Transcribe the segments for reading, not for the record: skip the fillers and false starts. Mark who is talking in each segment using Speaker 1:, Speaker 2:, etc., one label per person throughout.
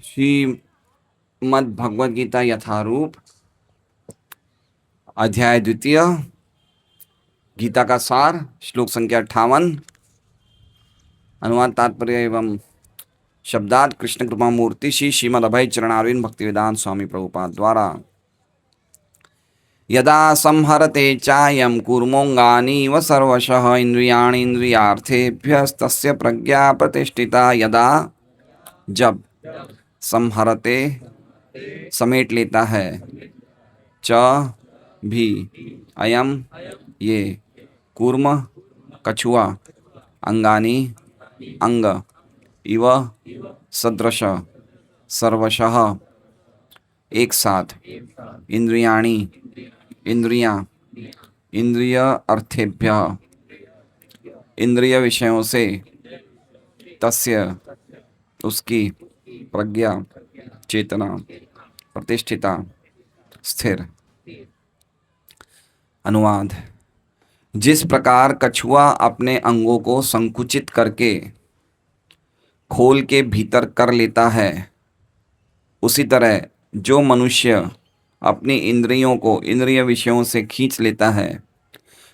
Speaker 1: श्रीमद् भगवद गीता यथारूप अध्याय द्वितीय गीता का सार श्लोक संख्या 58 अनुवाद तात्पर्य एवं शब्दार्थ कृष्ण कृपा मूर्ति श्री श्रीमद् अभय चरणारविंद भक्तिवेदांत स्वामी प्रभुपाद द्वारा। यदा संहरते चायं कूर्मोऽङ्गानीव सर्वशः इंद्रियाणि इंद्रियार्थेभ्यस्तस्य प्रज्ञा प्रतिष्ठिता। यदा जब संहरते समेट लेता है, च भी अयम ये, कूर्म कछुआ, अंगानी अंग, इव सदृश सर्वशः एक साथ, इंद्रियाणि इंद्रियां, इंद्रिय अर्थेभ्य इंद्रिय विषयों से, तस्य उसकी, प्रज्ञा चेतना, प्रतिष्ठिता स्थिर। अनुवाद। जिस प्रकार कछुआ अपने अंगों को संकुचित करके खोल के भीतर कर लेता है, उसी तरह जो मनुष्य अपनी इंद्रियों को इंद्रिय विषयों से खींच लेता है,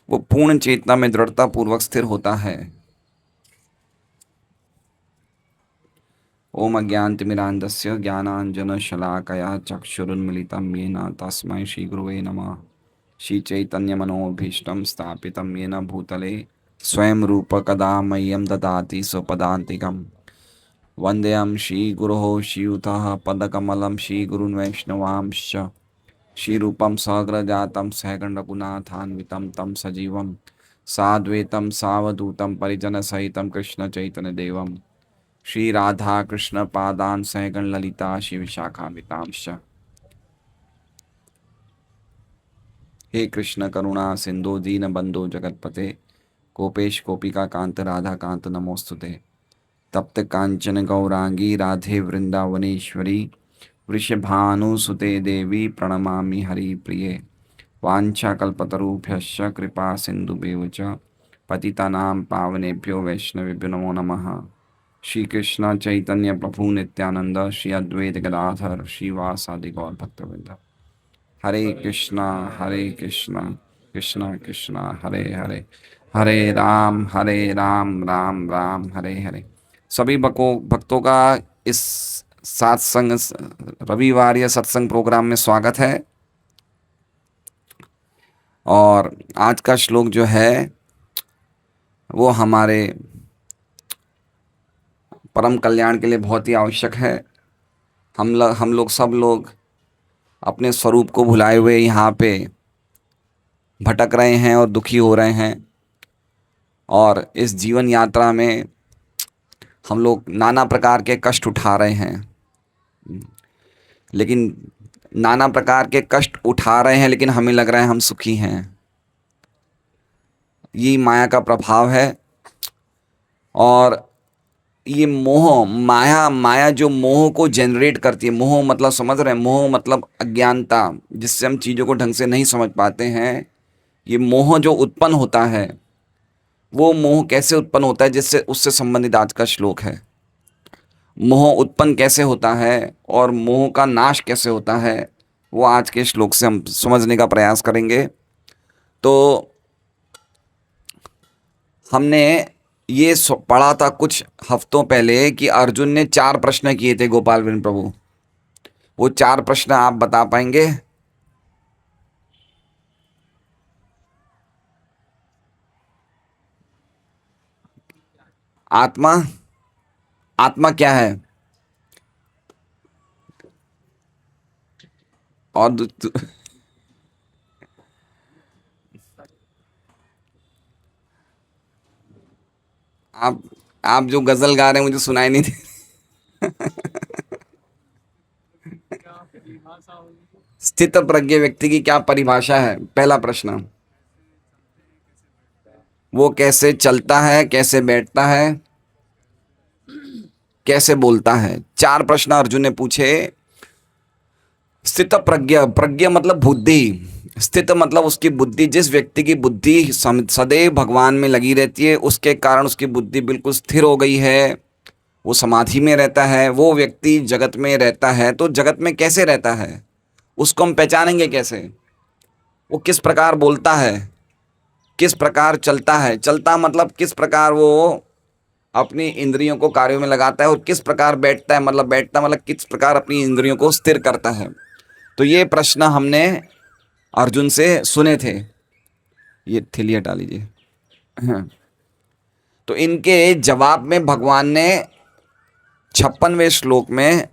Speaker 1: वो पूर्ण चेतना में दृढ़ता पूर्वक स्थिर होता है। ओम अज्ञानतिमिरान्धस्य ज्ञानाञ्जनशलाकया चक्षुरुन्मीलितं येन तस्मै श्रीगुरवे नमः। श्रीचैतन्यमनोभीष्टं स्थापितं येन भूतले स्वयं रूप कदा मह्यं ददाति स्वपदान्तिकं। वन्देऽहं श्रीगुरोः श्रीयुतः पदकमलं श्रीगुरून् वैष्णवांश्च। श्रीरूपं सहग्रजातं सहगणरघुनाथान्वितं तं सजीवं साद्वैतं सावधूतं परिजनसहितं कृष्णचैतन्यदेवं। श्री राधा कृष्ण पादान सहगण ललिता श्री विशाखान्वितांश्च। हे कृष्ण करुणा सिंधु दीन बंधु जगतपते, गोपेश गोपिका कांत राधा कांत नमोस्तुते। तप्त कांचन गौरांगी राधे वृंदावनेश्वरी, वृषभानुसुते देवी प्रणमामि हरिप्रिये। वाञ्छाकल्पतरुभ्यश्च कृपा सिन्धुभ्यो च पतितानां पावनेभ्यो वैष्णवेभ्यो नमो नमः। श्री कृष्ण चैतन्य प्रभु नित्यानंद श्री अद्वैत गदाधर श्रीवासादि गौर भक्तवृंद। हरे कृष्णा कृष्णा कृष्णा हरे हरे, हरे राम राम राम हरे हरे। सभी भक्तों का इस सत्संग रविवार या सत्संग प्रोग्राम में स्वागत है। और आज का श्लोक जो है वो हमारे परम कल्याण के लिए बहुत ही आवश्यक है। हम लोग सब लोग अपने स्वरूप को भुलाए हुए यहाँ पे भटक रहे हैं और दुखी हो रहे हैं। और इस जीवन यात्रा में हम लोग नाना प्रकार के कष्ट उठा रहे हैं, लेकिन नाना प्रकार के कष्ट उठा रहे हैं लेकिन हमें लग रहा है हम सुखी हैं। ये माया का प्रभाव है। और ये मोह माया जो मोह को जनरेट करती है, मोह मतलब समझ रहे हैं, मोह मतलब अज्ञानता, जिससे हम चीज़ों को ढंग से नहीं समझ पाते हैं। ये मोह जो उत्पन्न होता है, वो मोह कैसे उत्पन्न होता है, जिससे उससे संबंधित आज का श्लोक है। मोह उत्पन्न कैसे होता है और मोह का नाश कैसे होता है, वो आज के श्लोक से हम समझने का प्रयास करेंगे। तो हमने ये पढ़ा था कुछ हफ्तों पहले कि अर्जुन ने 4 प्रश्न किए थे गोपाल विन प्रभु। वो 4 प्रश्न आप बता पाएंगे? आत्मा आत्मा क्या है? और आप जो गजल गा रहे हैं मुझे सुनाई नहीं दे। स्थित प्रज्ञ व्यक्ति की क्या परिभाषा है? पहला प्रश्न। वो कैसे चलता है, कैसे बैठता है, कैसे बोलता है? 4 प्रश्न अर्जुन ने पूछे। स्थित प्रज्ञ मतलब बुद्धि, स्थित मतलब उसकी बुद्धि। जिस व्यक्ति की बुद्धि सदैव भगवान में लगी रहती है, उसके कारण उसकी बुद्धि बिल्कुल स्थिर हो गई है वो समाधि में रहता है, वो व्यक्ति जगत में रहता है, तो जगत में कैसे रहता है उसको हम पहचानेंगे कैसे? वो किस प्रकार बोलता है, किस प्रकार चलता है, चलता मतलब किस प्रकार वो अपनी इंद्रियों को कार्यों में लगाता है, और किस प्रकार बैठता है मतलब बैठता मतलब किस प्रकार अपनी इंद्रियों को स्थिर करता है। तो ये प्रश्न हमने अर्जुन से सुने थे। ये थैली हटा लीजिए। हाँ। तो इनके जवाब में भगवान ने 56वें श्लोक में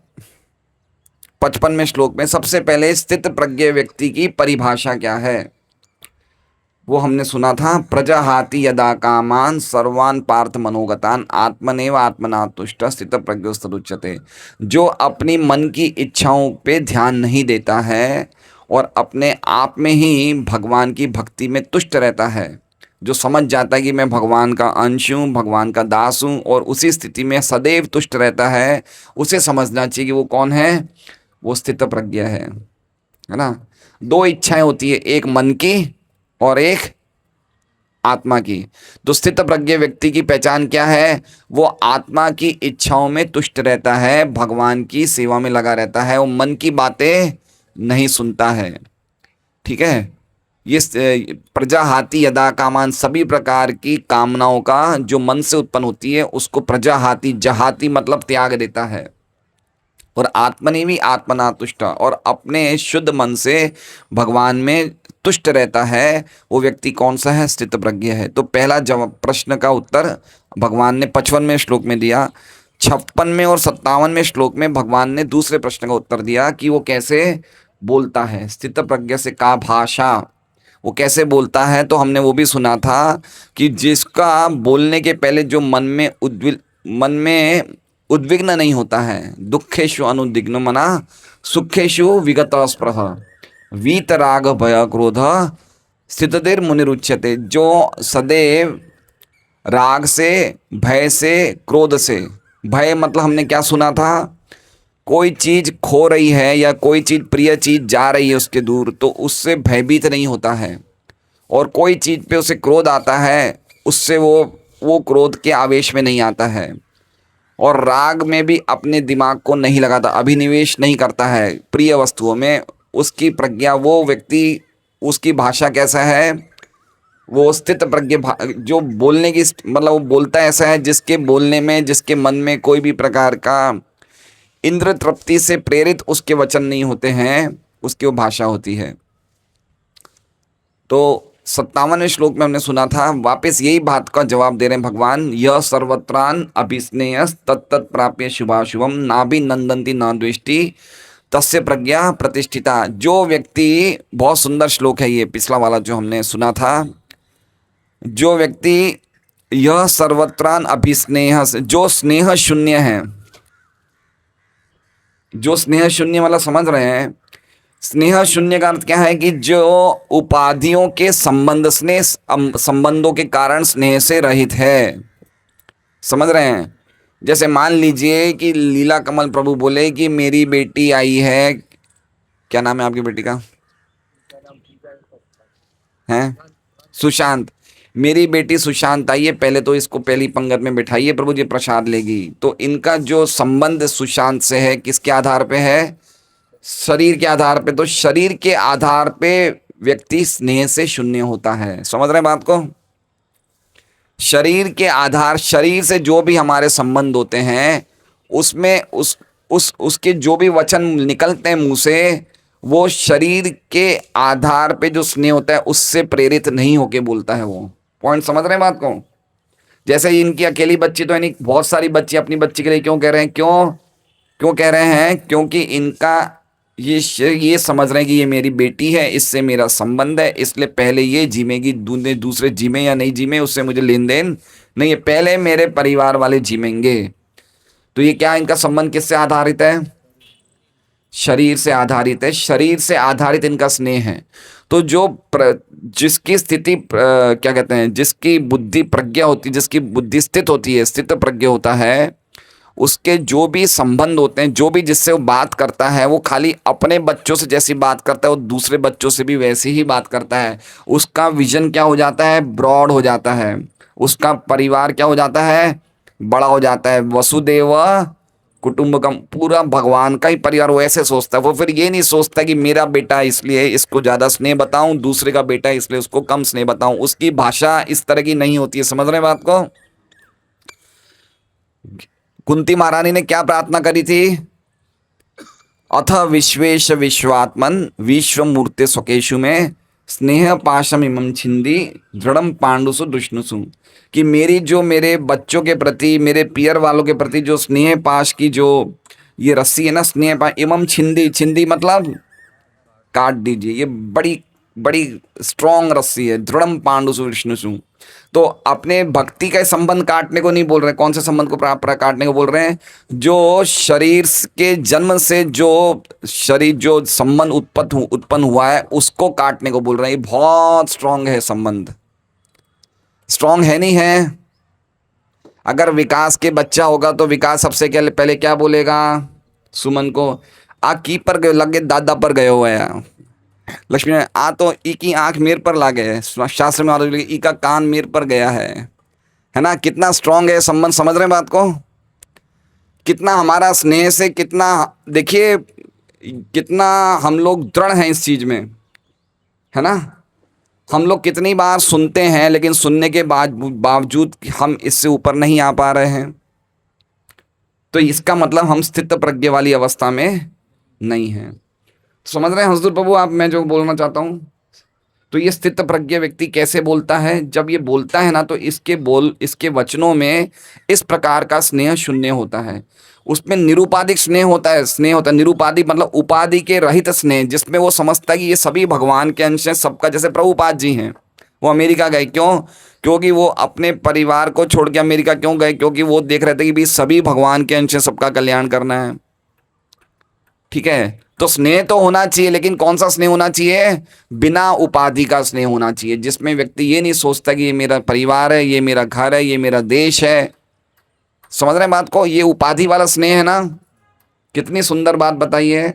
Speaker 1: 55वें श्लोक में सबसे पहले स्थित प्रज्ञ व्यक्ति की परिभाषा क्या है वो हमने सुना था। प्रजाहाति यदा कामान सर्वान पार्थ मनोगतान आत्मनेव आत्मना तुष्ट स्थित प्रज्ञोस्तुच्यते। जो अपनी मन की इच्छाओं पे ध्यान नहीं देता है और अपने आप में ही भगवान की भक्ति में तुष्ट रहता है, जो समझ जाता है कि मैं भगवान का अंश हूँ, भगवान का दास हूँ, और उसी स्थिति में सदैव तुष्ट रहता है, उसे समझना चाहिए कि वो कौन है, वो स्थित प्रज्ञ है ना। दो इच्छाएं होती है, एक मन की और एक आत्मा की। तो स्थित प्रज्ञ व्यक्ति की पहचान क्या है? वो आत्मा की इच्छाओं में तुष्ट रहता है, भगवान की सेवा में लगा रहता है, वो मन की बातें नहीं सुनता है। ठीक है, ये प्रजाहाति यदा कामान, सभी प्रकार की कामनाओं का जो मन से उत्पन्न होती है उसको प्रजाहाति, जहाति मतलब त्याग देता है। और आत्मनि भी आत्मना तुष्ट, और अपने शुद्ध मन से भगवान में तुष्ट रहता है, वो व्यक्ति कौन सा है? स्थित प्रज्ञ है। तो पहला जवाब प्रश्न का उत्तर भगवान ने 55वें श्लोक में दिया। 56वें और 57वें श्लोक में भगवान ने दूसरे प्रश्न का उत्तर दिया कि वो कैसे बोलता है, स्थित प्रज्ञ से का भाषा, वो कैसे बोलता है। तो हमने वो भी सुना था कि जिसका बोलने के पहले जो मन में उद्विग्न नहीं होता है, दुखेशु अनुद्विग्न मना सुखेशु विगत स्पृह वीतराग भय क्रोध स्थिततिर मुनिरुच्यते। जो सदैव राग से, भय से, क्रोध से, भय मतलब हमने क्या सुना था, कोई चीज खो रही है या कोई चीज प्रिय चीज जा रही है उसके दूर, तो उससे भयभीत नहीं होता है। और कोई चीज पे उसे क्रोध आता है, उससे वो क्रोध के आवेश में नहीं आता है। और राग में भी अपने दिमाग को नहीं लगाता, अभिनिवेश नहीं करता है प्रिय वस्तुओं में। उसकी प्रज्ञा, वो व्यक्ति, उसकी भाषा कैसा है, वो स्थित प्रज्ञ जो बोलने की मतलब वो बोलता ऐसा है जिसके बोलने में, जिसके मन में कोई भी प्रकार का इंद्र तृप्ति से प्रेरित उसके वचन नहीं होते हैं, उसकी वो भाषा होती है। तो 57वें श्लोक में हमने सुना था, वापस यही बात का जवाब दे रहे हैं भगवान। यह सर्वत्रान अभिस्नेयस तत्त प्राप्य शुभाशुभम नाभि नंदंती न द्वेष्टि तस्य प्रज्ञा प्रतिष्ठिता। जो व्यक्ति, बहुत सुंदर श्लोक है ये पिछला वाला जो हमने सुना था, जो व्यक्ति यह सर्वत्रान अभिस्नेह, जो स्नेह शून्य है, जो स्नेह शून्य मतलब समझ रहे हैं, स्नेह शून्य का अर्थ क्या है कि जो उपाधियों के संबंधों के कारण स्नेह से रहित है। समझ रहे हैं? जैसे मान लीजिए कि लीला कमल प्रभु बोले कि मेरी बेटी आई है, क्या नाम है आपकी बेटी का? हैं? सुशांत। मेरी बेटी सुशांत आई है, पहले तो इसको पहली पंगत में बिठाइए प्रभु जी, प्रसाद लेगी। तो इनका जो संबंध सुशांत से है, किसके आधार पे है? शरीर के आधार पे। तो शरीर के आधार पे व्यक्ति स्नेह से शून्य होता है। समझ रहे हैं बात को? शरीर के आधार, शरीर से जो भी हमारे संबंध होते हैं उसमें उसके जो भी वचन निकलते हैं मुंह से, वो शरीर के आधार पे जो स्नेह होता है उससे प्रेरित नहीं होके बोलता है। वो पॉइंट समझ रहे हैं बात को? जैसे इनकी अकेली बच्ची तो यानी बहुत सारी बच्ची अपनी बच्ची के लिए क्यों कह रहे हैं, क्यों कह रहे हैं? क्योंकि इनका ये समझ रहे हैं कि ये मेरी बेटी है, इससे मेरा संबंध है, इसलिए पहले ये जीमेगी, दूसरे जीमे या नहीं जीमे उससे मुझे लेन देन नहीं है, पहले मेरे परिवार वाले जीमेंगे। तो ये क्या, इनका संबंध किससे आधारित है? शरीर से आधारित है। शरीर से आधारित इनका स्नेह है। तो जिसकी स्थिति क्या कहते हैं, जिसकी बुद्धि प्रज्ञा होती है, जिसकी बुद्धि स्थित होती है, स्थित प्रज्ञ होता है, उसके जो भी संबंध होते हैं, जो भी जिससे वो बात करता है, वो खाली अपने बच्चों से जैसी बात करता है, वो दूसरे बच्चों से भी वैसे ही बात करता है। उसका विजन क्या हो जाता है? ब्रॉड हो जाता है। उसका परिवार क्या हो जाता है? बड़ा हो जाता है। वसुदेव कुटुंबकम, पूरा भगवान का ही परिवार वो ऐसे सोचता है। वो फिर ये नहीं सोचता कि मेरा बेटा है इसलिए इसको ज्यादा स्नेह बताऊं, दूसरे का बेटा है इसलिए उसको कम स्नेह बताऊं। उसकी भाषा इस तरह की नहीं होती है। समझ रहे हैं बात को? कुंती महारानी ने क्या प्रार्थना करी थी? अथ विश्वेश विश्वात्मन विश्व मूर्ति स्वकेशु में स्नेह पाशम इमं छिंदी दृढ़म पांडुसु दुष्णुसु। कि मेरी जो मेरे बच्चों के प्रति, मेरे पियर वालों के प्रति जो स्नेह पाश की जो ये रस्सी है ना, स्नेह पाश इमं छिंदी, छिंदी मतलब काट दीजिए। ये बड़ी बड़ी स्ट्रॉन्ग रस्सी है। दृढ़म पांडुसु विष्णुसु। तो अपने भक्ति का संबंध काटने को नहीं बोल रहे। कौन से संबंध को काटने को बोल रहे हैं? जो शरीर के जन्म से जो शरीर जो संबंध उत्पन्न हुआ है उसको काटने को बोल रहे हैं। ये बहुत स्ट्रांग है संबंध। स्ट्रांग है नहीं है? अगर विकास के बच्चा होगा तो विकास सबसे पहले क्या बोलेगा सुमन को? आ की पर लगे दादा पर गए हुए हैं। लक्ष्मी ने आ तो ई की आंख मेर पर ला गए। शास्त्र में आता है ई का कान मेर पर गया है ना? कितना स्ट्रांग है संबंध। समझ रहे हैं बात को? कितना हमारा स्नेह से, कितना देखिए कितना हम लोग दृढ़ हैं इस चीज में, है ना? हम लोग कितनी बार सुनते हैं लेकिन सुनने के बावजूद हम इससे ऊपर नहीं आ पा रहे हैं। तो इसका मतलब हम स्थित प्रज्ञ वाली अवस्था में नहीं है। समझ रहे हैं हजूर प्रभु आप मैं जो बोलना चाहता हूं? तो ये स्थित प्रज्ञ व्यक्ति कैसे बोलता है? जब ये बोलता है ना तो इसके वचनों में इस प्रकार का स्नेह शून्य होता है। उसमें निरुपाधिक स्नेह होता है। स्नेह होता है निरुपाधिक मतलब उपाधि के रहित स्नेह, जिसमें वो समझता है कि ये सभी भगवान के अंश हैं सबका। जैसे प्रभुपाद जी हैं, वो अमेरिका गए क्यों? क्योंकि वो अपने परिवार को छोड़ के अमेरिका क्यों गए? क्योंकि वो देख रहे थे कि भाई सभी भगवान के अंश हैं, सबका कल्याण करना है। ठीक है, तो स्नेह तो होना चाहिए, लेकिन कौन सा स्नेह होना चाहिए? बिना उपाधि का स्नेह होना चाहिए, जिसमें व्यक्ति ये नहीं सोचता कि ये मेरा परिवार है, ये मेरा घर है, ये मेरा देश है। समझ रहे हैं बात को? ये उपाधि वाला स्नेह है ना। कितनी सुंदर बात बताइए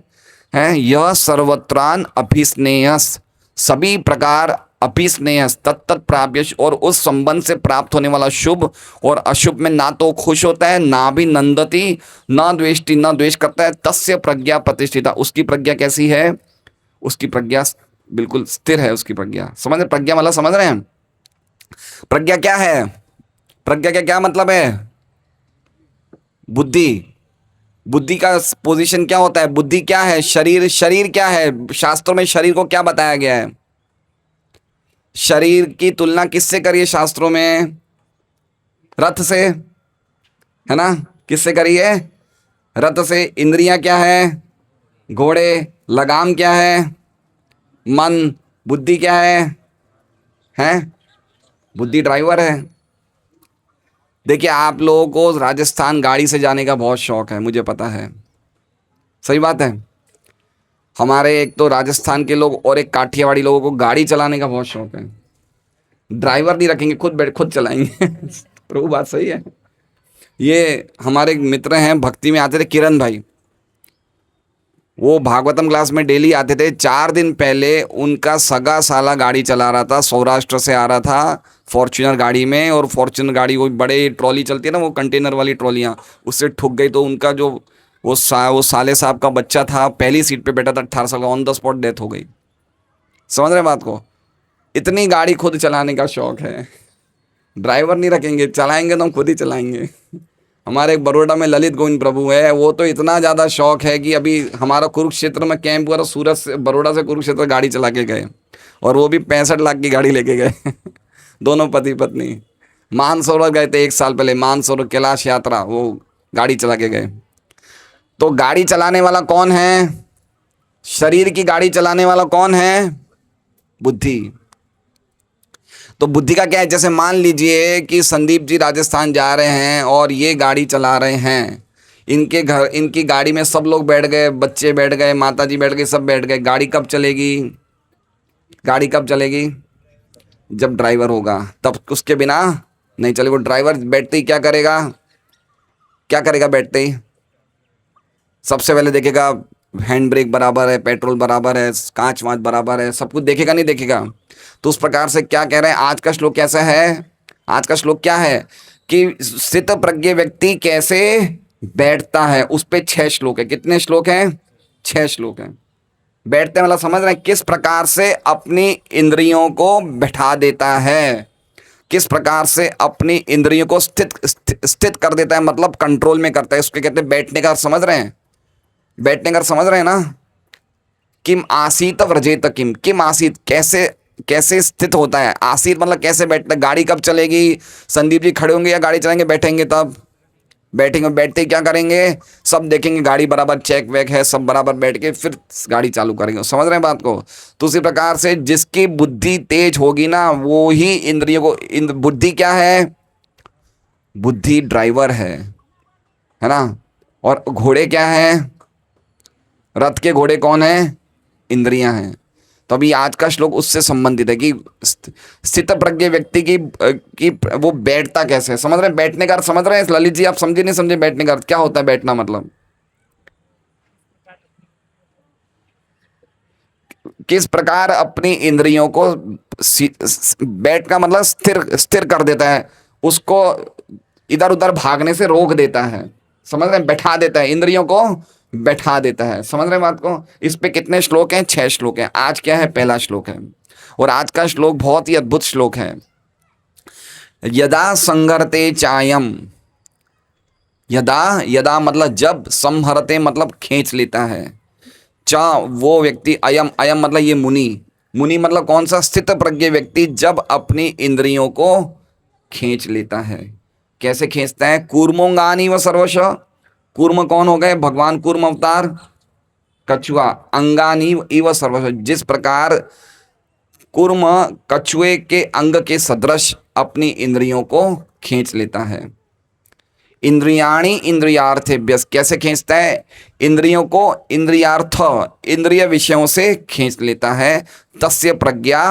Speaker 1: है। यह सर्वत्रान अभिस्नेहस, सभी प्रकार अभिस्नेह तत्त प्राप्य, और उस संबंध से प्राप्त होने वाला शुभ और अशुभ में ना तो खुश होता है, ना भी नंदती, ना द्वेष्टि, ना द्वेष करता है। तस्य प्रज्ञा प्रतिष्ठिता, उसकी प्रज्ञा कैसी है? उसकी प्रज्ञा बिल्कुल स्थिर है। उसकी प्रज्ञा समझ रहे? प्रज्ञा मतलब समझ रहे हैं? प्रज्ञा क्या है? प्रज्ञा का क्या मतलब है? बुद्धि। बुद्धि का पोजीशन क्या होता है? बुद्धि क्या है? शरीर। शरीर क्या है? शास्त्रों में शरीर को क्या बताया गया है? शरीर की तुलना किससे करिए शास्त्रों में? रथ से, है ना? किससे करिए? रथ से। इंद्रियां क्या है? घोड़े। लगाम क्या है? मन। बुद्धि क्या है? हैं? बुद्धि ड्राइवर है। देखिए आप लोगों को राजस्थान गाड़ी से जाने का बहुत शौक है, मुझे पता है। सही बात है। हमारे एक तो राजस्थान के लोग और एक काठियावाड़ी लोगों को गाड़ी चलाने का बहुत शौक है। ड्राइवर नहीं रखेंगे, खुद चलाएंगे। प्रभु बात सही है। ये हमारे एक मित्र हैं, भक्ति में आते थे, किरण भाई। वो भागवतम क्लास में डेली आते थे। 4 दिन पहले उनका सगा साला गाड़ी चला रहा था, सौराष्ट्र से आ रहा था फॉर्च्यूनर गाड़ी में, और फॉर्च्यूनर गाड़ी वो बड़े ट्रॉली चलती है ना, वो कंटेनर वाली ट्रॉलियाँ, उससे ठुक गई। तो उनका जो वो साले साहब का बच्चा था, पहली सीट पे बैठा था, 18 साल का, ऑन द स्पॉट डेथ हो गई। समझ रहे बात को? इतनी गाड़ी खुद चलाने का शौक है। ड्राइवर नहीं रखेंगे, चलाएंगे तो हम खुद ही चलाएंगे। हमारे बड़ौदा में ललित गोविंद प्रभु है, वो तो इतना ज़्यादा शौक है कि अभी हमारा कुरुक्षेत्र में कैंप हुआ, सूरत से, बड़ौदा से कुरुक्षेत्र गाड़ी चला के गए, और वो भी 65 लाख की गाड़ी लेके गए। दोनों पति पत्नी मानसरोवर गए थे 1 साल पहले, मानसरोवर कैलाश यात्रा, वो गाड़ी चला के गए। तो गाड़ी चलाने वाला कौन है? शरीर की गाड़ी चलाने वाला कौन है? बुद्धि। तो बुद्धि का क्या है? जैसे मान लीजिए कि संदीप जी राजस्थान जा रहे हैं और ये गाड़ी चला रहे हैं। इनके घर, इनकी गाड़ी में सब लोग बैठ गए, बच्चे बैठ गए, माता जी बैठ गए, सब बैठ गए। गाड़ी कब चलेगी? गाड़ी कब चलेगी? जब ड्राइवर होगा, तब उसके बिना नहीं चलेगा। ड्राइवर बैठते ही क्या करेगा? क्या करेगा बैठते ही? सबसे पहले देखेगा हैंड ब्रेक बराबर है, पेट्रोल बराबर है, कांच वाँच बराबर है, सब कुछ देखेगा नहीं देखेगा? तो उस प्रकार से क्या कह रहे हैं? आज का श्लोक कैसा है? आज का श्लोक क्या है? कि स्थित प्रज्ञ व्यक्ति कैसे बैठता है, उस पे 6 श्लोक है। कितने श्लोक हैं? 6 श्लोक हैं। बैठते हैं मतलब समझ रहे हैं, किस प्रकार से अपनी इंद्रियों को बैठा देता है, किस प्रकार से अपनी इंद्रियों को स्थित कर देता है, मतलब कंट्रोल में करता है। उसके कहते हैं बैठने का अर्थ समझ रहे हैं? बैठने का अर्थ समझ रहे हैं ना? किम आसीत व्रजेत किम, किम आसीत कैसे, कैसे स्थित होता है। आसीत मतलब कैसे बैठता है। गाड़ी कब चलेगी, संदीप जी खड़े होंगे या गाड़ी चलाएंगे? बैठेंगे तब। बैठेंगे, बैठते ही क्या करेंगे, सब देखेंगे गाड़ी बराबर चेक वेक है, सब बराबर बैठ के फिर गाड़ी चालू करेंगे। समझ रहे हैं बात को? तो उसी प्रकार से जिसकी बुद्धि तेज होगी ना, वो ही इंद्रियों को, बुद्धि क्या है? बुद्धि ड्राइवर है ना? और घोड़े क्या है? रथ के घोड़े कौन है? इंद्रियां हैं। तो अभी आज का श्लोक उससे संबंधित है कि स्थित प्रज्ञ व्यक्ति की वो बैठता कैसे है। समझ रहे हैं? बैठने का अर्थ समझ रहे हैं ललित जी? आप समझे नहीं समझे बैठने का अर्थ क्या होता है? बैठना मतलब किस प्रकार अपनी इंद्रियों को बैठ का मतलब स्थिर स्थिर कर देता है, उसको इधर उधर भागने से रोक देता है। समझ रहे हैं? बैठा देता है, इंद्रियों को बैठा देता है। समझ रहे हैं बात को? इस पे कितने श्लोक हैं? 6 श्लोक हैं। आज क्या है? पहला श्लोक है। और आज का श्लोक बहुत ही अद्भुत श्लोक है। यदा संगरते चायम, यदा, यदा मतलब जब, संहरते मतलब खींच लेता है, चा वो व्यक्ति, अयम, अयम मतलब ये मुनि, मुनि मतलब कौन सा? स्थित प्रज्ञ व्यक्ति जब अपनी इंद्रियों को खींच लेता है। कैसे खींचता है? कूर्मोंगानी व सर्वश, कूर्म कौन हो गए? भगवान कूर्म अवतार, कछुआ, अंगानी इव सर्वश, जिस प्रकार कूर्म कछुए के अंग के सदृश अपनी इंद्रियों को खींच लेता है। इंद्रियाणी इंद्रियार्थेभ्य, कैसे खींचता है? इंद्रियों को इंद्रियार्थ, इंद्रिय विषयों से खींच लेता है। तस्य प्रज्ञा,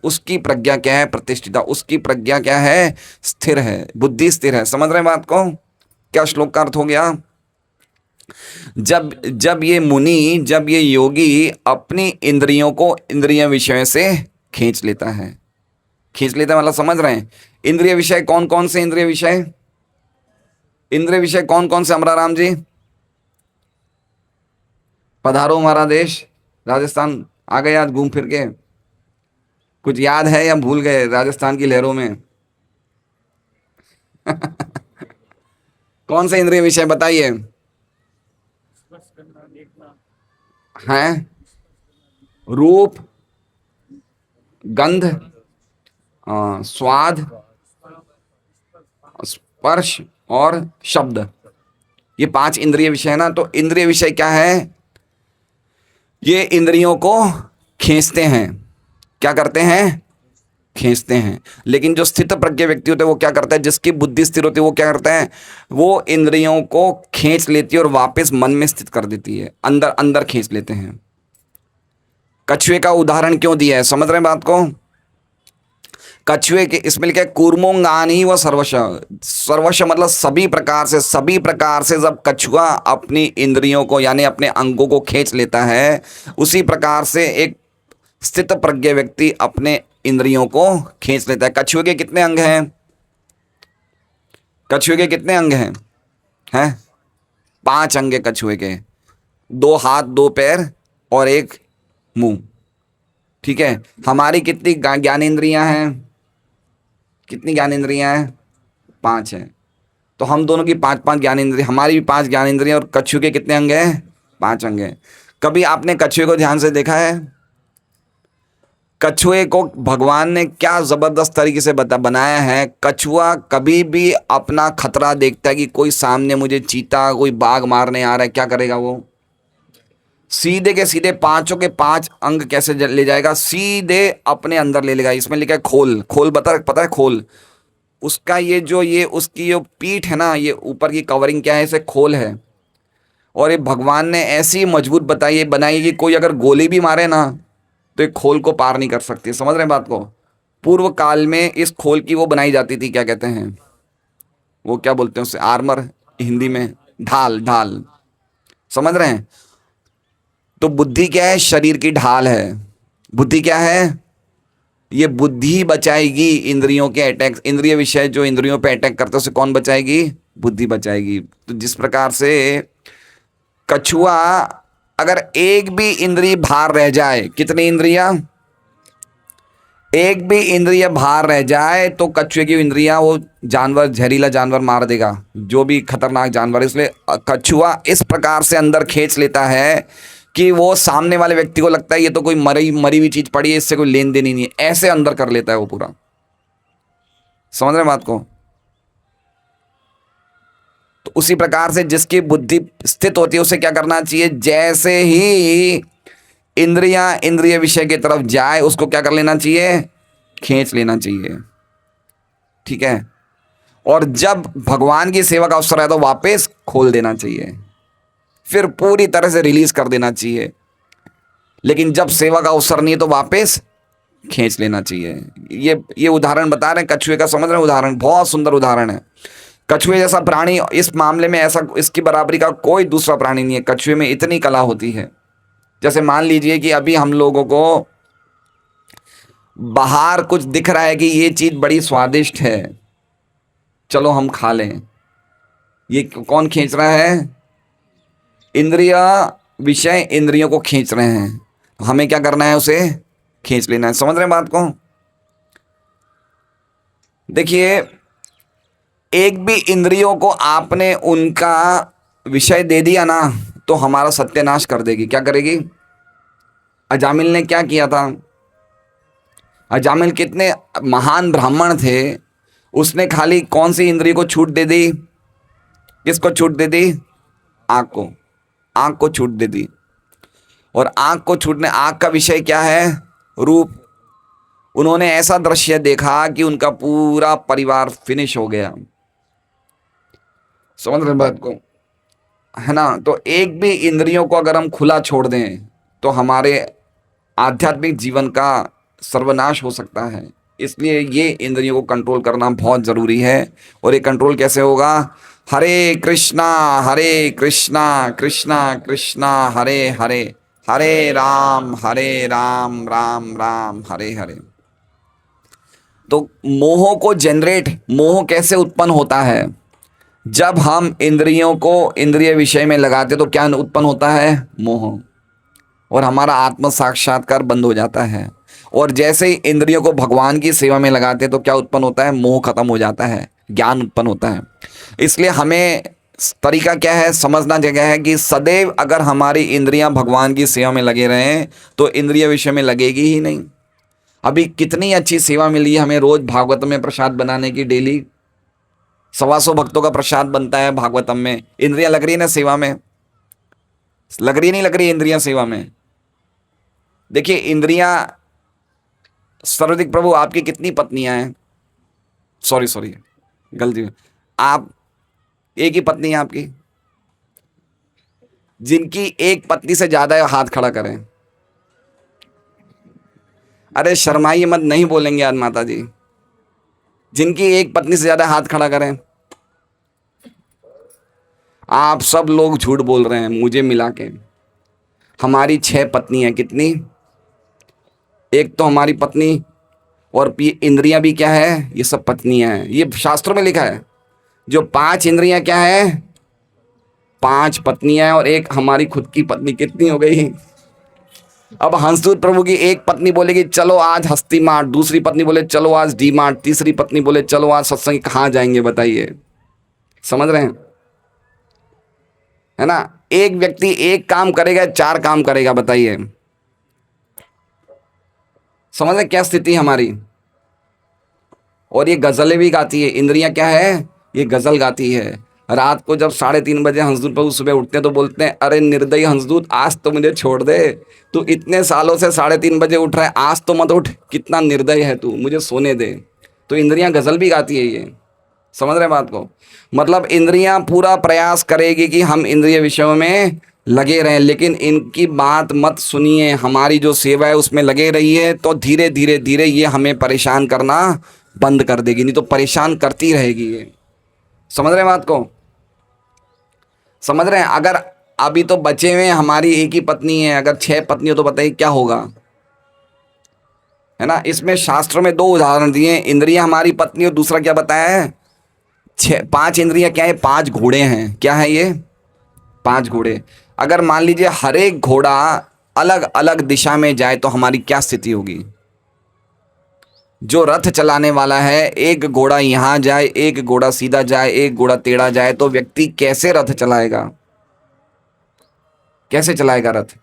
Speaker 1: उसकी प्रज्ञा क्या है? प्रतिष्ठिता, उसकी प्रज्ञा क्या है? स्थिर है, बुद्धि स्थिर है। समझ रहे हैं बात को? क्या श्लोक का अर्थ हो गया? जब जब ये मुनि, जब ये योगी अपनी इंद्रियों को इंद्रिय विषय से खींच लेता है, खींच लेता है मतलब समझ रहे हैं? इंद्रिय विषय कौन कौन से? इंद्रिय विषय, इंद्रिय विषय कौन कौन से? अमराराम जी पधारो, हमारा देश राजस्थान आ गए आज घूम फिर के। कुछ याद है या भूल गए राजस्थान की लहरों में? कौन से इंद्रिय विषय बताइए? हैं? रूप, गंध, स्वाद, स्पर्श और शब्द, ये 5 इंद्रिय विषय है ना। तो इंद्रिय विषय क्या है? ये इंद्रियों को खींचते हैं। क्या करते हैं? खींचते हैं। लेकिन जो स्थित प्रज्ञ व्यक्ति होते हैं वो क्या करता है? जिसकी बुद्धि स्थिर होती है वो क्या करता है? वो इंद्रियों को खींच लेती है और वापस मन में स्थित कर देती है, अंदर अंदर खींच लेते हैं। कछुए का उदाहरण क्यों दिया है? समझ रहे हैं बात को? कछुए के, इसमें लिखा है कूर्मोंगानी व सर्वश, सर्वश मतलब सभी प्रकार से, सभी प्रकार से जब कछुआ अपनी इंद्रियों को यानी अपने अंगों को खींच लेता है, उसी प्रकार से एक स्थित प्रज्ञ व्यक्ति अपने इंद्रियों को खींच लेता है। कछुए के कितने अंग हैं? कछुए के कितने अंग हैं? हैं? 5 अंग है कछुए के। 2 हाथ, 2 पैर और 1 मुंह। ठीक है। हमारी कितनी ज्ञानेंद्रियां हैं? कितनी ज्ञानेंद्रियां हैं? 5 हैं। तो हम दोनों की 5-5 ज्ञानेंद्रिय, हमारी भी 5 ज्ञानेंद्रियां, और कछुए के कितने अंग हैं? 5 अंग हैं। कभी आपने कछुए को ध्यान से देखा है? कछुए को भगवान ने क्या जबरदस्त तरीके से बनाया है। कछुआ कभी भी अपना खतरा देखता है कि कोई सामने मुझे चीता, कोई बाघ मारने आ रहा है, क्या करेगा वो? सीधे के सीधे 5 के 5 अंग कैसे ले जाएगा? सीधे अपने अंदर ले लेगा। इसमें लिखा है खोल, खोल पता है? खोल, उसका ये उसकी जो पीठ है ना, ये ऊपर की कवरिंग क्या है? इसे खोल है। और ये भगवान ने ऐसी मजबूत बनाई कि कोई अगर गोली भी मारे ना तो ये खोल को पार नहीं कर सकती। समझ रहे हैं बात को? पूर्व काल में इस खोल की वो बनाई जाती थी, क्या कहते हैं वो, क्या बोलते हैं उसे? आर्मर, हिंदी में ढाल, ढाल। समझ रहे हैं? तो बुद्धि क्या है? शरीर की ढाल है। बुद्धि क्या है? ये बुद्धि बचाएगी इंद्रियों के अटैक, इंद्रिय विषय जो इंद्रियों पे अटैक करते हैं उसे कौन बचाएगी? बुद्धि बचाएगी। तो जिस प्रकार से कछुआ, अगर एक भी इंद्रिय बाहर रह जाए, कितनी इंद्रियां? एक भी इंद्रिय बाहर रह जाए तो कछुए की इंद्रियां वो जानवर, जहरीला जानवर मार देगा, जो भी खतरनाक जानवर है। इसलिए कछुआ इस प्रकार से अंदर खींच लेता है कि वो सामने वाले व्यक्ति को लगता है ये तो कोई मरी मरी हुई चीज पड़ी है, इससे कोई लेन देन ही नहीं है, ऐसे अंदर कर लेता है वो पूरा। समझ रहे हैं बात को? तो उसी प्रकार से जिसकी बुद्धि स्थित होती है उसे क्या करना चाहिए? जैसे ही इंद्रियां इंद्रिय विषय की तरफ जाए उसको क्या कर लेना चाहिए? खींच लेना चाहिए। ठीक है। और जब भगवान की सेवा का अवसर है तो वापस खोल देना चाहिए, फिर पूरी तरह से रिलीज कर देना चाहिए। लेकिन जब सेवा का अवसर नहीं है तो वापस खींच लेना चाहिए। ये उदाहरण बता रहे हैं कछुए का, समझ रहे हैं? उदाहरण बहुत सुंदर उदाहरण है। कछुए जैसा प्राणी इस मामले में, ऐसा इसकी बराबरी का कोई दूसरा प्राणी नहीं है। कछुए में इतनी कला होती है। जैसे मान लीजिए कि अभी हम लोगों को बाहर कुछ दिख रहा है कि ये चीज बड़ी स्वादिष्ट है, चलो हम खा लें। ये कौन खींच रहा है? इंद्रिय विषय इंद्रियों को खींच रहे हैं। हमें क्या करना है? उसे खींच लेना है। समझ रहे हैं बात को? देखिए, एक भी इंद्रियों को आपने उनका विषय दे दिया ना तो हमारा सत्यानाश कर देगी। क्या करेगी? अजामिल ने क्या किया था? अजामिल कितने महान ब्राह्मण थे, उसने खाली कौन सी इंद्रिय को छूट दे दी? किसको छूट दे दी? आंख को। आंख को छूट दे दी। और आंख को छूटने, आंख का विषय क्या है? रूप। उन्होंने ऐसा दृश्य देखा कि उनका पूरा परिवार फिनिश हो गया। समझ रहे बात को? है ना? तो एक भी इंद्रियों को अगर हम खुला छोड़ दें तो हमारे आध्यात्मिक जीवन का सर्वनाश हो सकता है। इसलिए ये इंद्रियों को कंट्रोल करना बहुत ज़रूरी है। और ये कंट्रोल कैसे होगा? हरे कृष्णा कृष्णा कृष्णा हरे हरे, हरे राम राम राम हरे हरे। तो मोह कैसे उत्पन्न होता है? जब हम इंद्रियों को इंद्रिय विषय में लगाते तो क्या उत्पन्न होता है? मोह। और हमारा आत्म साक्षात्कार बंद हो जाता है। और जैसे ही इंद्रियों को भगवान की सेवा में लगाते तो क्या उत्पन्न होता है? मोह खत्म हो जाता है, ज्ञान उत्पन्न होता है। इसलिए हमें तरीका क्या है? समझना जगह है कि सदैव अगर हमारी इंद्रियां भगवान की सेवा में लगे रहें तो इंद्रिय विषय में लगेगी ही नहीं। अभी कितनी अच्छी सेवा मिली है हमें, रोज भागवत में प्रसाद बनाने की। डेली 125 भक्तों का प्रसाद बनता है भागवतम में। इंद्रियां लग रही है ना सेवा में? लग रही नहीं लग रही इंद्रियां सेवा में? देखिए, इंद्रियां, सर्वदिक प्रभु आपकी कितनी पत्नियां हैं? सॉरी गलती, आप एक ही पत्नी है आपकी? जिनकी एक पत्नी से ज्यादा है हाथ खड़ा करें। अरे शर्माइए मत, नहीं बोलेंगे आज माता जी। जिनकी एक पत्नी से ज्यादा हाथ खड़ा करें। आप सब लोग झूठ बोल रहे हैं मुझे मिला के। हमारी 6 पत्नी है। कितनी? एक तो हमारी पत्नी, और ये इंद्रियां भी क्या है? ये सब पत्नियां हैं। ये शास्त्रों में लिखा है। जो 5 इंद्रियां क्या है? 5 पत्नियां हैं और एक हमारी खुद की पत्नी। कितनी हो गई? अब हंसदूत प्रभु की एक पत्नी बोलेगी चलो आज हस्ती मार्ट, दूसरी पत्नी बोले चलो आज डी मार्ट, तीसरी पत्नी बोले चलो आज सत्संग। कहाँ जाएंगे बताइए? समझ रहे हैं? है ना? एक व्यक्ति एक काम करेगा, 4 काम करेगा, बताइए। समझ रहे क्या स्थिति हमारी? और ये गजलें भी गाती है। इंद्रियां क्या है? ये गजल गाती है। रात को जब 3:30 बजे हंसदूत प्रभु सुबह उठते हैं तो बोलते हैं अरे निर्दयी हंसदूत, आज तो मुझे छोड़ दे। तू इतने सालों से 3:30 बजे उठ रहा है, आज तो मत उठ। कितना निर्दय है तू, मुझे सोने दे। तो इंद्रियां गजल भी गाती है ये। समझ रहे बात को? मतलब इंद्रियां पूरा प्रयास करेगी कि हम इंद्रिय विषयों में लगे रहें, लेकिन इनकी बात मत सुनिए। हमारी जो सेवा है उसमें लगे रहिए तो धीरे धीरे धीरे ये हमें परेशान करना बंद कर देगी। नहीं तो परेशान करती रहेगी ये। समझ रहे हैं बात को? समझ रहे हैं? अगर अभी तो बचे हुए हमारी एक ही पत्नी है, अगर 6 पत्नी हो तो बताइए क्या होगा? है ना। इसमें शास्त्रों में दो उदाहरण दिए हैं, इंद्रियां हमारी पत्नी और दूसरा क्या बताया है, छह पांच इंद्रियां क्या है, पांच घोड़े हैं। क्या है ये, पांच घोड़े। अगर मान लीजिए हर एक घोड़ा अलग अलग दिशा में जाए तो हमारी क्या स्थिति होगी। जो रथ चलाने वाला है, एक घोड़ा यहां जाए, एक घोड़ा सीधा जाए, एक घोड़ा टेढ़ा जाए, तो व्यक्ति कैसे रथ चलाएगा, कैसे चलाएगा रथ,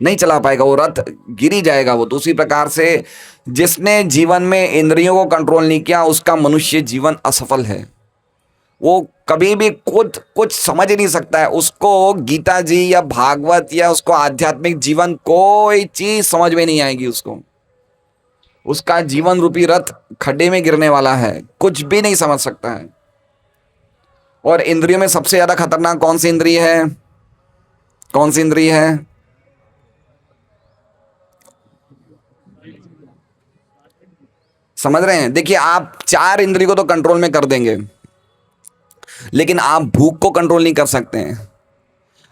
Speaker 1: नहीं चला पाएगा, वो रथ गिर ही जाएगा वो। तो उसी प्रकार से जिसने जीवन में इंद्रियों को कंट्रोल नहीं किया उसका मनुष्य जीवन असफल है। वो कभी भी खुद कुछ समझ ही नहीं सकता है, उसको गीता जी या भागवत या उसको आध्यात्मिक जीवन कोई चीज समझ में नहीं आएगी उसको। उसका जीवन रूपी रथ खड्डे में गिरने वाला है, कुछ भी नहीं समझ सकता है। और इंद्रियों में सबसे ज्यादा खतरनाक कौन सी इंद्रिय है, कौन सी इंद्रिय है, समझ रहे हैं। देखिए आप चार इंद्रियों को तो कंट्रोल में कर देंगे, लेकिन आप भूख को कंट्रोल नहीं कर सकते हैं।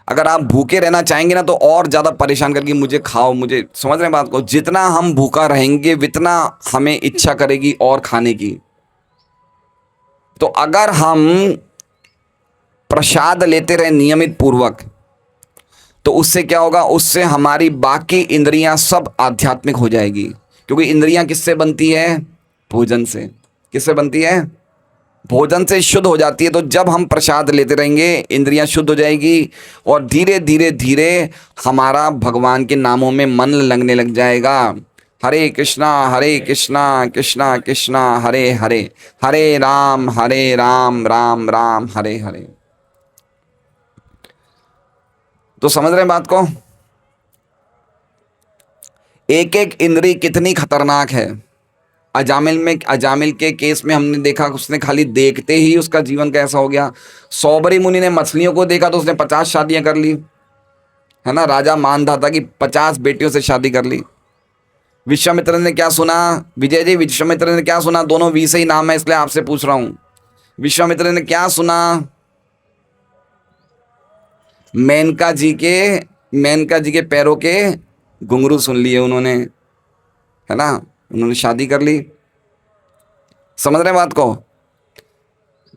Speaker 1: अगर आप भूखे रहना चाहेंगे ना तो और ज्यादा परेशान करके मुझे खाओ, मुझे, समझ रहे हैं बात को। जितना हम भूखा रहेंगे उतना हमें इच्छा करेगी और खाने की। तो अगर हम प्रसाद लेते रहे नियमित पूर्वक तो उससे क्या होगा, उससे हमारी बाकी इंद्रियां सब आध्यात्मिक हो जाएगी। क्योंकि इंद्रियां किससे बनती है, भोजन से। किससे बनती है, भोजन से शुद्ध हो जाती है। तो जब हम प्रसाद लेते रहेंगे इंद्रियां शुद्ध हो जाएगी और धीरे धीरे धीरे हमारा भगवान के नामों में मन लगने लग जाएगा। हरे कृष्णा कृष्णा कृष्णा हरे हरे, हरे राम राम राम हरे हरे। तो समझ रहे हैं बात को। एक एक इंद्री कितनी खतरनाक है। अजामिल के केस में हमने देखा उसने खाली देखते ही उसका जीवन कैसा हो गया। सौबरी मुनि ने मछलियों को देखा तो उसने 50 शादियां कर ली, है ना। राजा मानधाता की 50 बेटियों से शादी कर ली। विश्वामित्र ने क्या सुना, विजय जी, विश्वामित्र ने क्या सुना, दोनों वी से ही नाम है इसलिए आपसे पूछ रहा हूं। विश्वामित्र ने क्या सुना, मेनका जी के पैरों के घुंघरू सुन लिए उन्होंने, है ना। उन्होंने शादी कर ली। समझ रहे हैं बात को।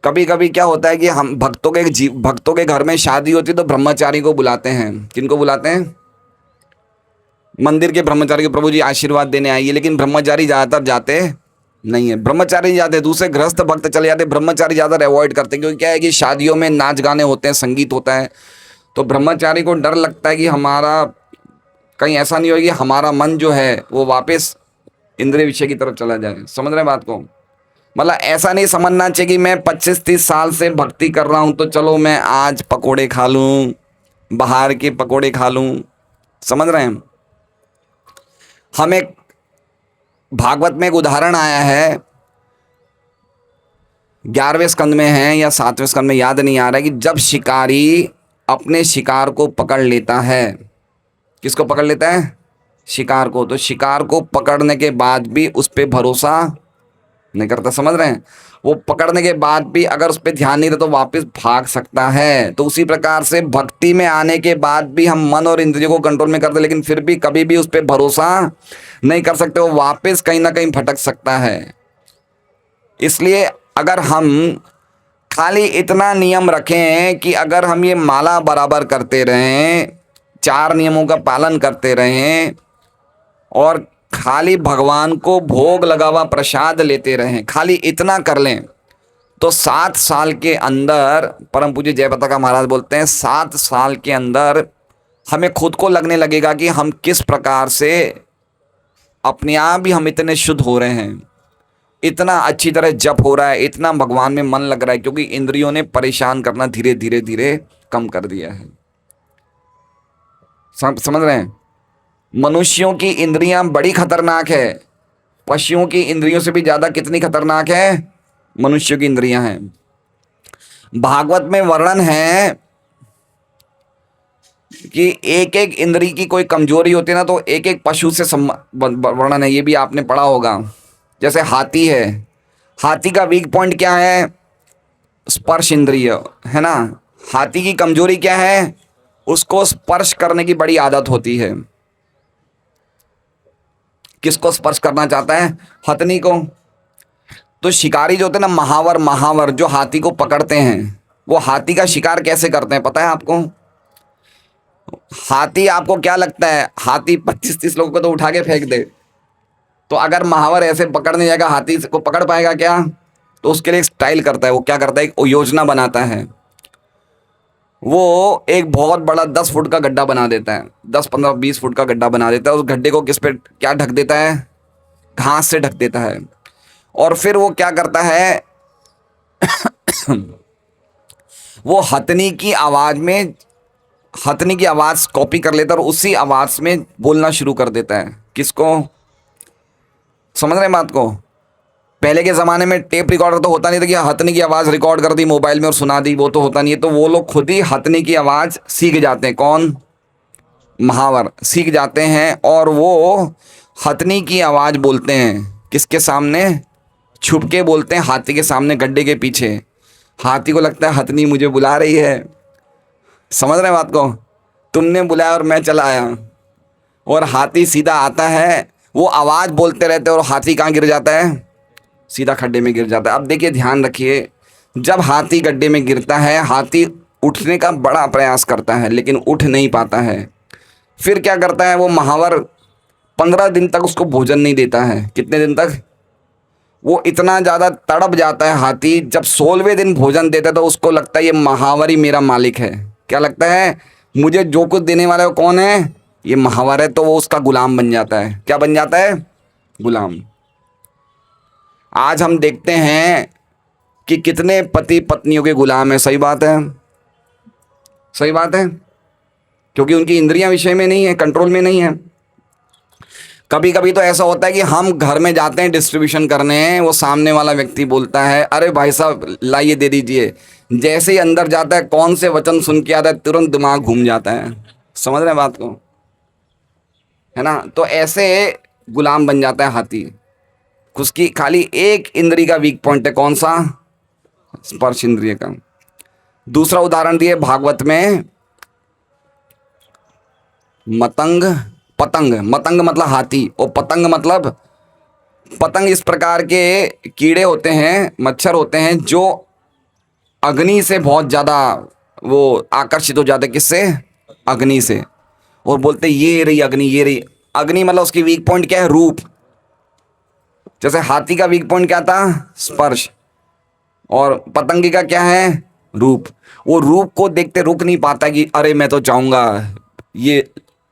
Speaker 1: कभी कभी क्या होता है कि हम भक्तों के घर में शादी होती है तो ब्रह्मचारी को बुलाते हैं। किनको बुलाते हैं, मंदिर के ब्रह्मचारी को, प्रभु जी आशीर्वाद देने आइए। लेकिन ब्रह्मचारी ज्यादातर जाते नहीं है, ब्रह्मचारी नहीं जाते, दूसरे गृहस्थ भक्त चले जाते। ब्रह्मचारी ज्यादा अवॉइड करते हैं क्योंकि क्या है कि शादियों में नाच गाने होते हैं, संगीत होता है। तो ब्रह्मचारी को डर लगता है कि हमारा कहीं ऐसा नहीं हो कि हमारा मन जो है वो वापस इंद्रिय विषय की तरफ चला जाए। समझ रहे हैं बात को। मतलब ऐसा नहीं समझना चाहिए कि मैं 25-30 साल से भक्ति कर रहा हूं तो चलो मैं आज पकोड़े खा लूं, बाहर के पकोड़े खा लूं। समझ रहे हैं। हमें भागवत में एक उदाहरण आया है, 11वें स्कंद में है या 7वें स्कंद में, याद नहीं आ रहा है, कि जब शिकारी अपने शिकार को पकड़ लेता है, किसको पकड़ लेता है, शिकार को, तो शिकार को पकड़ने के बाद भी उस पर भरोसा नहीं करता। समझ रहे हैं। वो पकड़ने के बाद भी अगर उस पर ध्यान नहीं रहता तो वापस भाग सकता है। तो उसी प्रकार से भक्ति में आने के बाद भी हम मन और इंद्रियों को कंट्रोल में करते लेकिन फिर भी कभी भी उस पर भरोसा नहीं कर सकते, वो वापस कहीं ना कहीं भटक सकता है। इसलिए अगर हम खाली इतना नियम रखें कि अगर हम ये माला बराबर करते रहें, 4 नियमों का पालन करते रहें और खाली भगवान को भोग लगा हुआ प्रसाद लेते रहें, खाली इतना कर लें, तो 7 साल के अंदर, परम पूज्य जयपताका महाराज बोलते हैं, 7 साल के अंदर हमें खुद को लगने लगेगा कि हम किस प्रकार से अपने आप ही हम इतने शुद्ध हो रहे हैं, इतना अच्छी तरह जप हो रहा है, इतना भगवान में मन लग रहा है, क्योंकि इंद्रियों ने परेशान करना धीरे धीरे धीरे कम कर दिया है। समझ रहे हैं। मनुष्यों की इंद्रियां बड़ी खतरनाक है, पशुओं की इंद्रियों से भी ज्यादा कितनी खतरनाक है, मनुष्यों की इंद्रियां हैं। भागवत में वर्णन है कि एक एक इंद्री की कोई कमजोरी होती है ना, तो एक एक पशु से वर्णन है, ये भी आपने पढ़ा होगा। जैसे हाथी है, हाथी का वीक पॉइंट क्या है, स्पर्श इंद्रिय, है ना। हाथी की कमजोरी क्या है, उसको स्पर्श करने की बड़ी आदत होती है। किसको स्पर्श करना चाहता है? हथनी को। तो शिकारी जो होते हैं ना, महावर, महावर जो हाथी को पकड़ते हैं, वो हाथी का शिकार कैसे करते हैं पता है आपको? हाथी, आपको क्या लगता है हाथी 25-30 लोगों को तो उठा के फेंक दे? तो अगर महावर ऐसे पकड़ने जाएगा, हाथी को पकड़ पाएगा क्या? तो उसके लिए एक स्टाइल करता है, वो क्या करता है, एक योजना बनाता है। वो एक बहुत बड़ा 10 फुट का गड्ढा बना देता है, 10, 15, 20 फुट का गड्ढा बना देता है। उस गड्ढे को किस पे क्या ढक देता है? घास से ढक देता है। और फिर वो क्या करता है वो हथनी की आवाज में, हथनी की आवाज कॉपी कर लेता है और उसी आवाज में बोलना शुरू कर देता है। किसको? समझ रहे हैं बात को? पहले के ज़माने में टेप रिकॉर्डर तो होता नहीं था कि हथनी की आवाज़ रिकॉर्ड कर दी मोबाइल में और सुना दी, वो तो होता नहीं है। तो वो लोग खुद ही हथनी की आवाज़ सीख जाते हैं। कौन? महावर सीख जाते हैं और वो हथनी की आवाज़ बोलते हैं। किसके सामने? छुप के बोलते हैं, हाथी के सामने, गड्ढे के पीछे। हाथी को लगता है हथनी मुझे बुला रही है। समझ रहे हैं बात को? तुमने बुलाया और मैं चला आया। और हाथी सीधा आता है, वो आवाज़ बोलते रहते हैं और हाथी कहाँ गिर जाता है? सीधा खड्डे में गिर जाता है। अब देखिए, ध्यान रखिए, जब हाथी गड्ढे में गिरता है, हाथी उठने का बड़ा प्रयास करता है लेकिन उठ नहीं पाता है। फिर क्या करता है वो महावर? 15 दिन तक उसको भोजन नहीं देता है। कितने दिन तक? वो इतना ज़्यादा तड़प जाता है हाथी, जब 16वें दिन भोजन देता है तो उसको लगता है ये महावर ही मेरा मालिक है। क्या लगता है? मुझे जो कुछ देने वाला है वो कौन है? ये महावर है। तो वो उसका गुलाम बन जाता है। क्या बन जाता है? गुलाम। आज हम देखते हैं कि कितने पति पत्नियों के गुलाम हैं। सही बात है, सही बात है, क्योंकि उनकी इंद्रियां विषय में नहीं है, कंट्रोल में नहीं है। कभी कभी तो ऐसा होता है कि हम घर में जाते हैं डिस्ट्रीब्यूशन करने, वो सामने वाला व्यक्ति बोलता है अरे भाई साहब लाइए दे दीजिए। जैसे ही अंदर जाता है, कौन से वचन सुन के आता है, तुरंत दिमाग घूम जाता है। समझ रहे हैं बात को? है ना? तो ऐसे गुलाम बन जाता है हाथी। उसकी खाली एक इंद्री का वीक पॉइंट है। कौन सा? स्पर्श इंद्रिय का। दूसरा उदाहरण दिए भागवत में, मतंग, पतंग। मतंग मतलब हाथी और पतंग मतलब, पतंग इस प्रकार के कीड़े होते हैं, मच्छर होते हैं जो अग्नि से बहुत ज़्यादा वो आकर्षित हो जाते हैं। किससे? अग्नि से। और बोलते ये रही अग्नि, ये रही अग्नि। मतलब उसकी वीक पॉइंट क्या है? रूप। जैसे हाथी का वीक पॉइंट क्या था? स्पर्श। और पतंगी का क्या है? रूप। वो रूप को देखते रुक नहीं पाता कि अरे मैं तो जाऊंगा, ये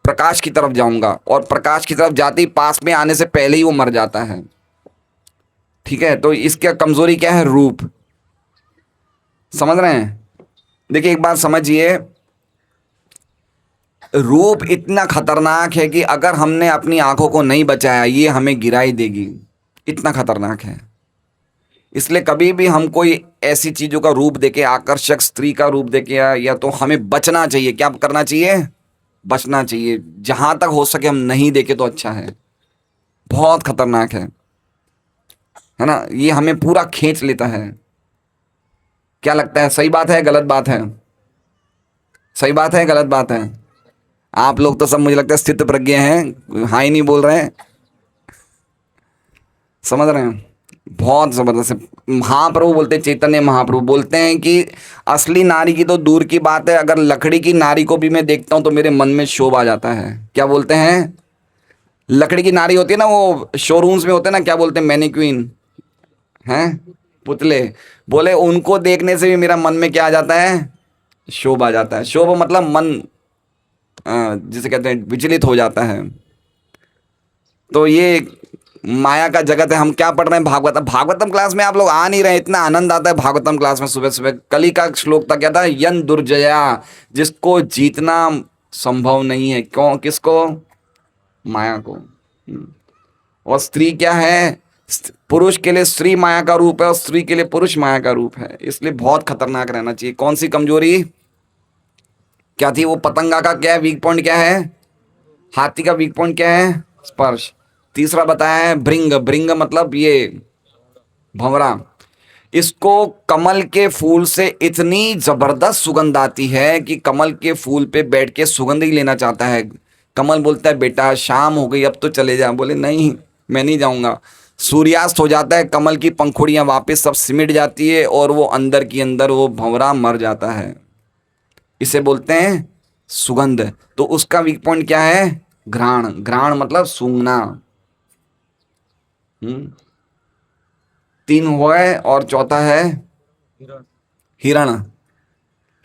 Speaker 1: प्रकाश की तरफ जाऊंगा। और प्रकाश की तरफ जाते ही पास में आने से पहले ही वो मर जाता है। ठीक है? तो इसका कमजोरी क्या है? रूप। समझ रहे हैं? देखिए एक बात समझिए, रूप इतना खतरनाक है कि अगर हमने अपनी आंखों को नहीं बचाया, ये हमें गिरा ही देगी। इतना खतरनाक है। इसलिए कभी भी हम कोई ऐसी चीज़ों का रूप देके, आकर्षक स्त्री का रूप देके, या तो हमें बचना चाहिए। क्या करना चाहिए? बचना चाहिए। जहाँ तक हो सके हम नहीं देखे तो अच्छा है। बहुत खतरनाक है ना? ये हमें पूरा खींच लेता है। क्या लगता है, सही बात है गलत बात है? सही बात है गलत बात है? आप लोग तो सब मुझे लगता है स्थित प्रज्ञ हैं, हाँ ही नहीं बोल रहे हैं। समझ रहे हैं? बहुत ज़बरदस्त है। महाप्रभु बोलते, चैतन्य महाप्रभु बोलते हैं कि असली नारी की तो दूर की बात है, अगर लकड़ी की नारी को भी मैं देखता हूँ तो मेरे मन में क्षोभ आ जाता है। क्या बोलते हैं? लकड़ी की नारी होती है ना, वो शोरूम्स में होते हैं ना, क्या बोलते हैं, मैनिक्विन हैं, पुतले। बोले उनको देखने से भी मेरा मन में क्या आ जाता है? क्षोभ आ जाता है। क्षोभ मतलब मन, जिसे कहते हैं, विचलित हो जाता है। तो ये माया का जगत है। हम क्या पढ़ रहे हैं? भागवतम। भागवतम क्लास में आप लोग आ नहीं रहे, इतना आनंद आता है भागवतम क्लास में सुबह सुबह। कल ही का श्लोक था, क्या था? यन दुर्जया, जिसको जीतना संभव नहीं है। क्यों? किसको? माया को। और स्त्री क्या है? पुरुष के लिए स्त्री माया का रूप है और स्त्री के लिए पुरुष माया का रूप है। इसलिए बहुत खतरनाक रहना चाहिए। कौन सी कमजोरी क्या थी? वो पतंगा का क्या है? वीक पॉइंट क्या है? हाथी का वीक पॉइंट क्या है? स्पर्श। तीसरा बताया है भृंग। भृंग मतलब ये भंवरा। इसको कमल के फूल से इतनी जबरदस्त सुगंध आती है कि कमल के फूल पे बैठ के सुगंध ही लेना चाहता है। कमल बोलता है बेटा शाम हो गई अब तो चले जा, बोले नहीं मैं नहीं जाऊंगा। सूर्यास्त हो जाता है, कमल की पंखुड़ियां वापस सब सिमट जाती है और वो अंदर की अंदर वो भंवरा मर जाता है। इसे बोलते हैं सुगंध। तो उसका वीक पॉइंट क्या है? घ्राण। घ्राण मतलब सूंघना। 3 हुआ है और चौथा है हिरण।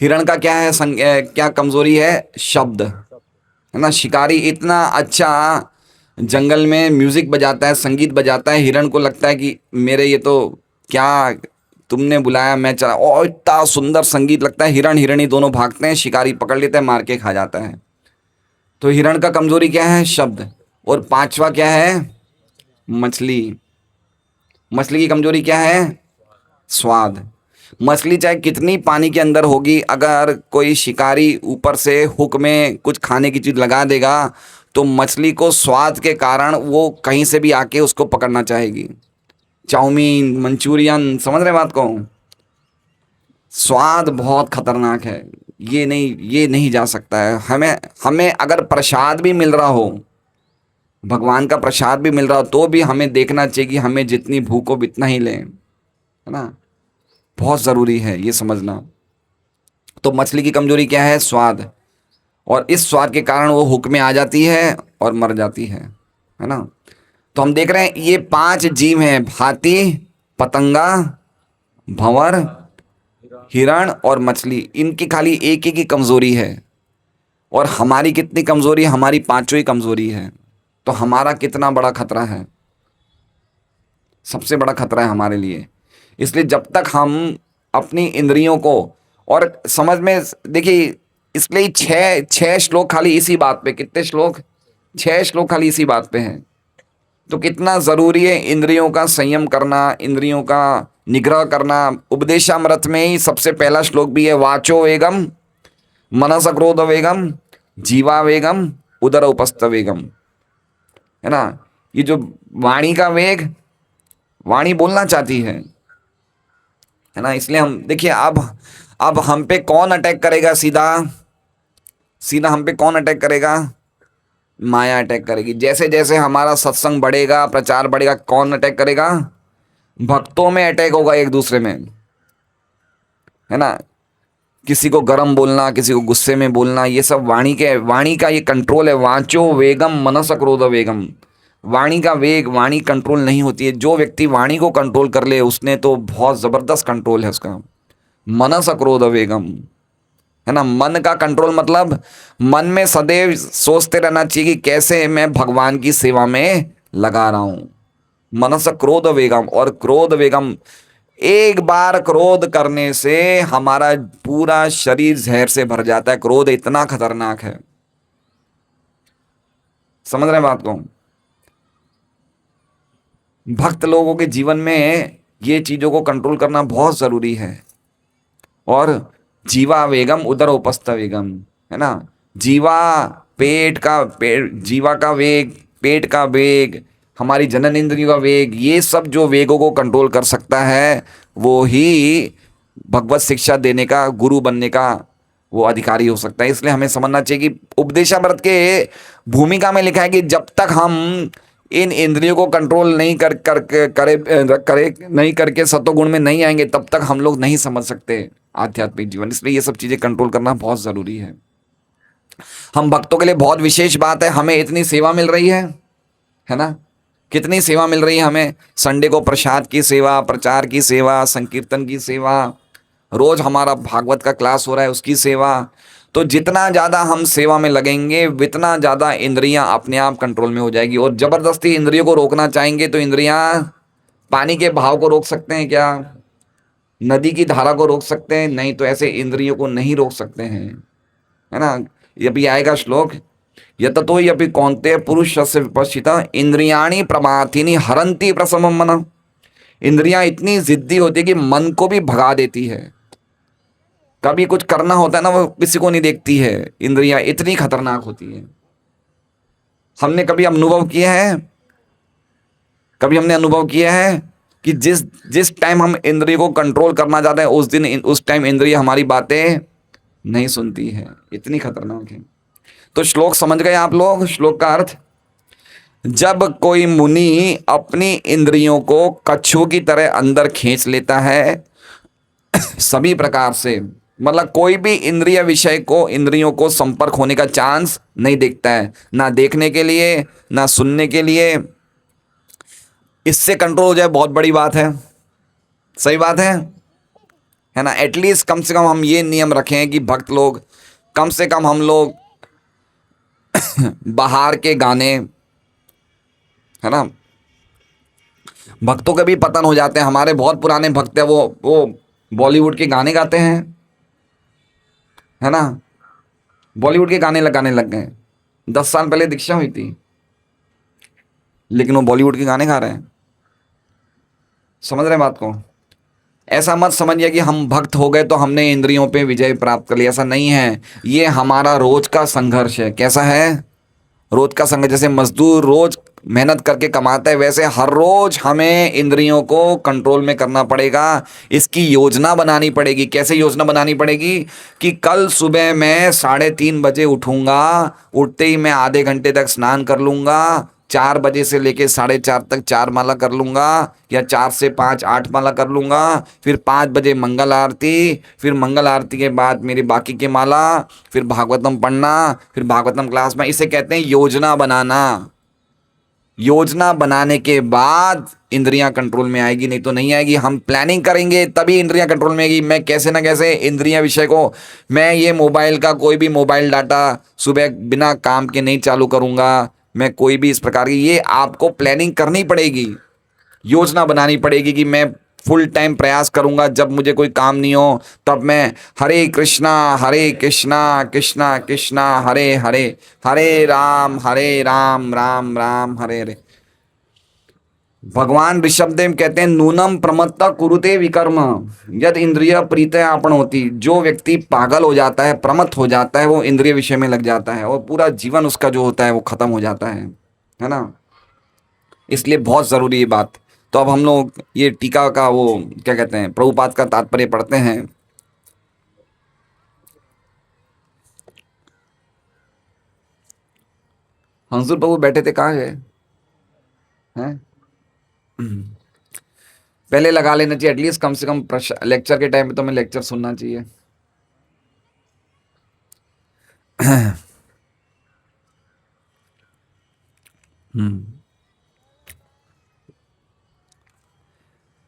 Speaker 1: हिरण का क्या है क्या कमजोरी है? शब्द, है ना। शिकारी इतना अच्छा जंगल में म्यूजिक बजाता है, संगीत बजाता है, हिरण को लगता है कि मेरे ये तो क्या तुमने बुलाया मैं चला, और इतना सुंदर संगीत लगता है। हिरण हिरणी दोनों भागते हैं, शिकारी पकड़ लेता है, मार के खा जाता है। तो हिरण का कमजोरी क्या है? शब्द। और पांचवा क्या है? मछली। मछली की कमजोरी क्या है? स्वाद। मछली चाहे कितनी पानी के अंदर होगी, अगर कोई शिकारी ऊपर से हुक में कुछ खाने की चीज लगा देगा तो मछली को स्वाद के कारण वो कहीं से भी आके उसको पकड़ना चाहेगी। चाउमीन, मंचूरियन, समझ रहे बात को? स्वाद बहुत खतरनाक है, ये नहीं जा सकता है। हमें हमें अगर प्रसाद भी मिल रहा हो, भगवान का प्रसाद भी मिल रहा हो, तो भी हमें देखना चाहिए कि हमें जितनी भूख हो उतना ही लें, है ना। बहुत ज़रूरी है ये समझना। तो मछली की कमजोरी क्या है? स्वाद। और इस स्वाद के कारण वो हुक में आ जाती है और मर जाती है ना। तो हम देख रहे हैं ये 5 जीव हैं, हाथी, पतंगा, भंवर, हिरण और मछली। इनकी खाली एक ही कमजोरी है। और हमारी कितनी कमजोरी? हमारी 5 ही कमजोरी है। तो हमारा कितना बड़ा खतरा है? सबसे बड़ा खतरा है हमारे लिए। इसलिए जब तक हम अपनी इंद्रियों को और समझ में, देखिए, इसलिए छह श्लोक खाली इसी बात पे। कितने श्लोक? 6 श्लोक खाली इसी बात पे हैं। तो कितना जरूरी है इंद्रियों का संयम करना, इंद्रियों का निग्रह करना। उपदेशामृत में ही सबसे पहला श्लोक भी है, वाचो वेगम, मनस क्रोध वेगम, जीवा वेगम, उदर उपस्थ वेगम, है ना। ये जो वाणी का वेग, वाणी बोलना चाहती है ना। इसलिए हम देखिए, अब हम पे कौन अटैक करेगा? सीधा सीधा हम पे कौन अटैक करेगा? माया अटैक करेगी। जैसे जैसे हमारा सत्संग बढ़ेगा, प्रचार बढ़ेगा, कौन अटैक करेगा? भक्तों में अटैक होगा, एक दूसरे में, है ना। किसी को गरम बोलना, किसी को गुस्से में बोलना, ये सब वाणी का ये कंट्रोल है। वाचो वेगम मनस क्रोध वेगम। वाणी का वेग, वाणी कंट्रोल नहीं होती है। जो व्यक्ति वाणी को कंट्रोल कर ले उसने तो बहुत जबरदस्त कंट्रोल है उसका। मनस क्रोध वेगम, है ना। मन का कंट्रोल मतलब मन में सदैव सोचते रहना चाहिए कि कैसे मैं भगवान की सेवा में लगा रहा हूं। मनस क्रोध वेगम। और क्रोध वेगम, एक बार क्रोध करने से हमारा पूरा शरीर जहर से भर जाता है। क्रोध इतना खतरनाक है, समझ रहे हैं बात को? भक्त लोगों के जीवन में ये चीजों को कंट्रोल करना बहुत जरूरी है। और जीवा वेगम उदर उपस्थ वेगम, है ना। जीवा का वेग, पेट का वेग, हमारी जनन इंद्रियों का वेग, ये सब जो वेगों को कंट्रोल कर सकता है वो ही भगवत शिक्षा देने का, गुरु बनने का वो अधिकारी हो सकता है। इसलिए हमें समझना चाहिए कि उपदेशामृत के भूमिका में लिखा है कि जब तक हम इन इंद्रियों को कंट्रोल नहीं नहीं करके सत्वगुण में नहीं आएंगे तब तक हम लोग नहीं समझ सकते आध्यात्मिक जीवन। इसलिए ये सब चीजें कंट्रोल करना बहुत जरूरी है। हम भक्तों के लिए बहुत विशेष बात है, हमें इतनी सेवा मिल रही है ना। कितनी सेवा मिल रही है हमें? संडे को प्रसाद की सेवा, प्रचार की सेवा, संकीर्तन की सेवा, रोज हमारा भागवत का क्लास हो रहा है उसकी सेवा। तो जितना ज़्यादा हम सेवा में लगेंगे उतना ज़्यादा इंद्रियां अपने आप कंट्रोल में हो जाएगी। और ज़बरदस्ती इंद्रियों को रोकना चाहेंगे तो इंद्रियां पानी के बहाव को रोक सकते हैं क्या? नदी की धारा को रोक सकते हैं? नहीं। तो ऐसे इंद्रियों को नहीं रोक सकते हैं, है ना। ये भी आएगा श्लोक, यततो यपि कौन्तेय पुरुषस्य विपश्चिता इंद्रियाणि प्रमाथिनी हरन्ति प्रसमम मन। इंद्रियां इतनी जिद्दी होती है कि मन को भी भगा देती है। कभी कुछ करना होता है ना, वो किसी को नहीं देखती है। इंद्रियां इतनी खतरनाक होती है। हमने कभी अनुभव किया है, कभी हमने अनुभव किया है कि जिस टाइम हम इंद्रियों को कंट्रोल करना चाहते हैं उस टाइम इंद्रिय हमारी बातें नहीं सुनती है। इतनी खतरनाक है। तो श्लोक समझ गए आप लोग? श्लोक का अर्थ, जब कोई मुनि अपनी इंद्रियों को कच्छुओं की तरह अंदर खींच लेता है सभी प्रकार से, मतलब कोई भी इंद्रिय विषय को, इंद्रियों को संपर्क होने का चांस नहीं देखता है, ना देखने के लिए ना सुनने के लिए, इससे कंट्रोल हो जाए बहुत बड़ी बात है। सही बात है ना? एटलीस्ट कम से कम हम ये नियम रखें कि भक्त लोग, कम से कम हम लोग बाहर के गाने, है ना, भक्तों के भी पतन हो जाते हैं। हमारे बहुत पुराने भक्त हैं, वो बॉलीवुड के गाने गाते हैं, है ना, बॉलीवुड के गाने लगाने लग गए। 10 साल पहले दीक्षा हुई थी, लेकिन वो बॉलीवुड के गाने गा रहे हैं। समझ रहे हैं बात को? ऐसा मत समझिए कि हम भक्त हो गए तो हमने इंद्रियों पे विजय प्राप्त कर लिया, ऐसा नहीं है। ये हमारा रोज का संघर्ष है। कैसा है? रोज का संघर्ष। जैसे मजदूर रोज मेहनत करके कमाता है, वैसे हर रोज हमें इंद्रियों को कंट्रोल में करना पड़ेगा। इसकी योजना बनानी पड़ेगी। कैसे योजना बनानी पड़ेगी? कि कल सुबह मैं 3:30 बजे उठूंगा, उठते ही मैं आधे घंटे तक स्नान कर लूंगा, 4 बजे से लेके 4:30 तक 4 माला कर लूंगा, या 4 से 5 8 माला कर लूंगा, फिर 5 बजे मंगल आरती, फिर मंगल आरती के बाद मेरी बाकी के माला, फिर भागवतम पढ़ना, फिर भागवतम क्लास में। इसे कहते हैं योजना बनाना। योजना बनाने के बाद इंद्रियां कंट्रोल में आएगी, नहीं तो नहीं आएगी। हम प्लानिंग करेंगे तभी इंद्रियां कंट्रोल में आएगी। मैं कैसे ना कैसे इंद्रियां विषय को, मैं ये मोबाइल का कोई भी मोबाइल डाटा सुबह बिना काम के नहीं चालू करूंगा, मैं कोई भी इस प्रकार की, ये आपको प्लानिंग करनी पड़ेगी, योजना बनानी पड़ेगी कि मैं फुल टाइम प्रयास करूंगा, जब मुझे कोई काम नहीं हो तब मैं हरे कृष्णा कृष्णा कृष्णा हरे हरे, हरे राम राम राम हरे हरे। भगवान ऋषभदेव कहते हैं, नूनम प्रमत्ता कुरुते विकर्म यद इंद्रिय प्रीत आपन होती। जो व्यक्ति पागल हो जाता है, प्रमत्त हो जाता है, वो इंद्रिय विषय में लग जाता है और पूरा जीवन उसका जो होता है वो खत्म हो जाता है ना। इसलिए बहुत ज़रूरी ये बात। तो अब हम लोग ये टीका का वो क्या कहते हैं, प्रभुपाद का तात्पर्य पढ़ते हैं। हंसुर प्रभु बैठे थे, कहाँ गए हैं? पहले लगा लेना चाहिए एटलीस्ट, कम से कम लेक्चर के टाइम पे तो हमें लेक्चर सुनना चाहिए।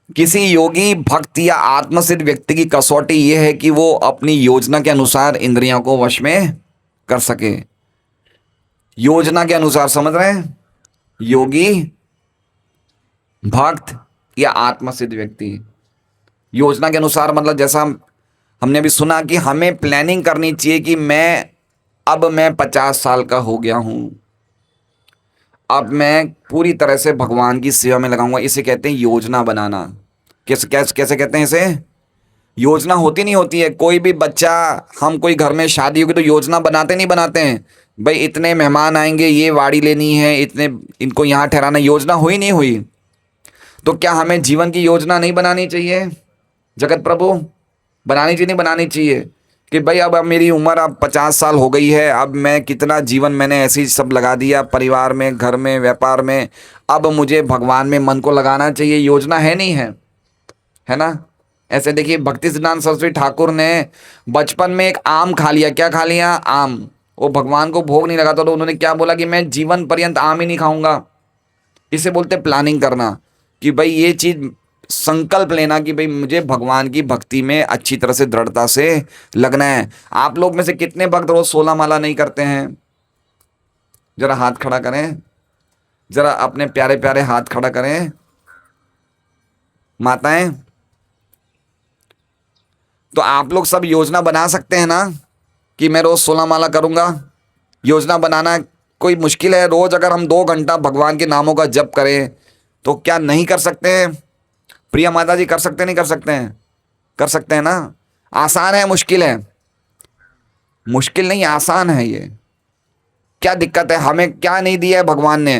Speaker 1: किसी योगी भक्त या आत्मसिद्ध व्यक्ति की कसौटी यह है कि वो अपनी योजना के अनुसार इंद्रियों को वश में कर सके। योजना के अनुसार, समझ रहे हैं? योगी भक्त या आत्मसिद्ध व्यक्ति, योजना के अनुसार मतलब जैसा हमने अभी सुना कि हमें प्लानिंग करनी चाहिए कि मैं 50 साल का हो गया हूं, अब मैं पूरी तरह से भगवान की सेवा में लगाऊंगा। इसे कहते हैं योजना बनाना। कैसे कैसे कैसे कहते हैं इसे? योजना होती नहीं होती है। कोई भी बच्चा, हम कोई घर में शादी होगी तो योजना बनाते नहीं बनाते हैं, भाई इतने मेहमान आएंगे, ये वाड़ी लेनी है, इतने इनको यहाँ ठहराना। योजना हुई नहीं हुई? तो क्या हमें जीवन की योजना नहीं बनानी चाहिए? जगत प्रभु, बनानी चाहिए नहीं बनानी चाहिए? कि भाई अब मेरी उम्र अब 50 साल हो गई है, अब मैं कितना जीवन मैंने ऐसे ही सब लगा दिया, परिवार में, घर में, व्यापार में, अब मुझे भगवान में मन को लगाना चाहिए। योजना है नहीं है ना? ऐसे देखिए, भक्ति सिद्धांत सरस्वती ठाकुर ने बचपन में एक आम खा लिया। क्या खा लिया? आम। वो भगवान को भोग नहीं लगा तो उन्होंने क्या बोला कि मैं जीवन पर्यंत आम ही नहीं खाऊंगा। इसे बोलते प्लानिंग करना, कि भाई ये चीज संकल्प लेना कि भाई मुझे भगवान की भक्ति में अच्छी तरह से दृढ़ता से लगना है। आप लोग में से कितने भक्त रोज 16 माला नहीं करते हैं? जरा हाथ खड़ा करें, जरा अपने प्यारे प्यारे हाथ खड़ा करें। माताएं, तो आप लोग सब योजना बना सकते हैं ना कि मैं रोज 16 माला करूंगा? योजना बनाना कोई मुश्किल है? रोज अगर हम 2 घंटा भगवान के नामों का जप करें तो क्या नहीं कर सकते हैं? प्रिया माता जी, कर सकते नहीं कर सकते हैं? कर सकते हैं ना? आसान है मुश्किल है? मुश्किल नहीं, आसान है ये। क्या दिक्कत है? हमें क्या नहीं दिया है भगवान ने?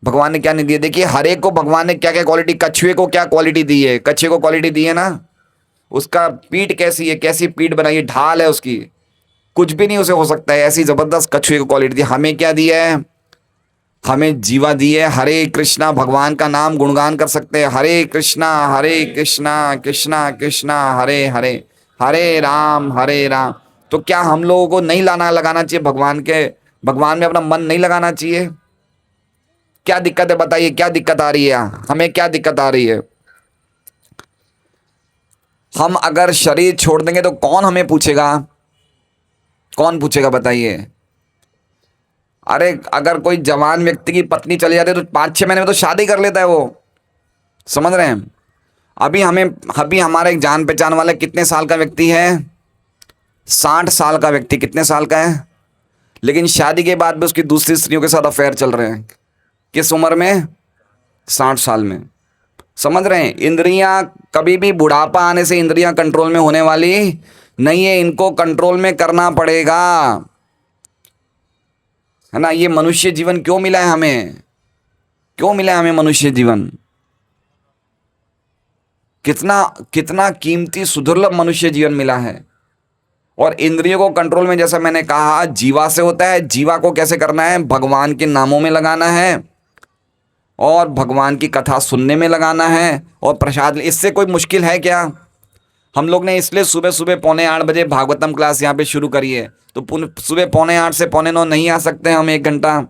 Speaker 1: भगवान ने क्या नहीं दिया? देखिए, हर एक को भगवान ने क्या क्या क्वालिटी, कछुए को क्या क्वालिटी दी है? कछुए को क्वालिटी दी है ना, उसका पीठ कैसी है, कैसी पीठ बनाई है, ढाल है उसकी, कुछ भी नहीं उसे हो सकता है। ऐसी जबरदस्त कछुए की क्वालिटी दी। हमें क्या दिया है? हमें जीवा दी है। हरे कृष्णा, भगवान का नाम गुणगान कर सकते हैं। हरे कृष्णा कृष्णा कृष्णा हरे हरे, हरे राम। तो क्या हम लोगों को नहीं लगाना चाहिए भगवान में अपना मन नहीं लगाना चाहिए? क्या दिक्कत है बताइए, क्या दिक्कत आ रही है? हमें क्या दिक्कत आ रही है? हम अगर शरीर छोड़ देंगे तो कौन हमें पूछेगा? कौन पूछेगा बताइए? अरे अगर कोई जवान व्यक्ति की पत्नी चली जाती है तो 5-6 महीने में तो शादी कर लेता है वो। समझ रहे हैं? अभी हमारे एक जान पहचान वाला कितने साल का व्यक्ति है? 60 साल का व्यक्ति। कितने साल का है? लेकिन शादी के बाद भी उसकी दूसरी स्त्रियों के साथ अफेयर चल रहे हैं। किस उम्र में? 60 साल में। समझ रहे हैं? इंद्रियां कभी भी बुढ़ापा आने से इंद्रियां कंट्रोल में होने वाली नहीं है। इनको कंट्रोल में करना पड़ेगा, है ना। ये मनुष्य जीवन क्यों मिला है हमें? क्यों मिला है हमें मनुष्य जीवन? कितना कितना कीमती सुदुर्लभ मनुष्य जीवन मिला है। और इंद्रियों को कंट्रोल में, जैसा मैंने कहा, जीवा से होता है। जीवा को कैसे करना है? भगवान के नामों में लगाना है और भगवान की कथा सुनने में लगाना है और प्रसाद। इससे कोई मुश्किल है क्या? हम लोग ने इसलिए सुबह सुबह 7:45 भागवतम क्लास यहाँ पे शुरू करी है। तो सुबह 7:45 से 8:45 नहीं आ सकते हम 1 घंटा?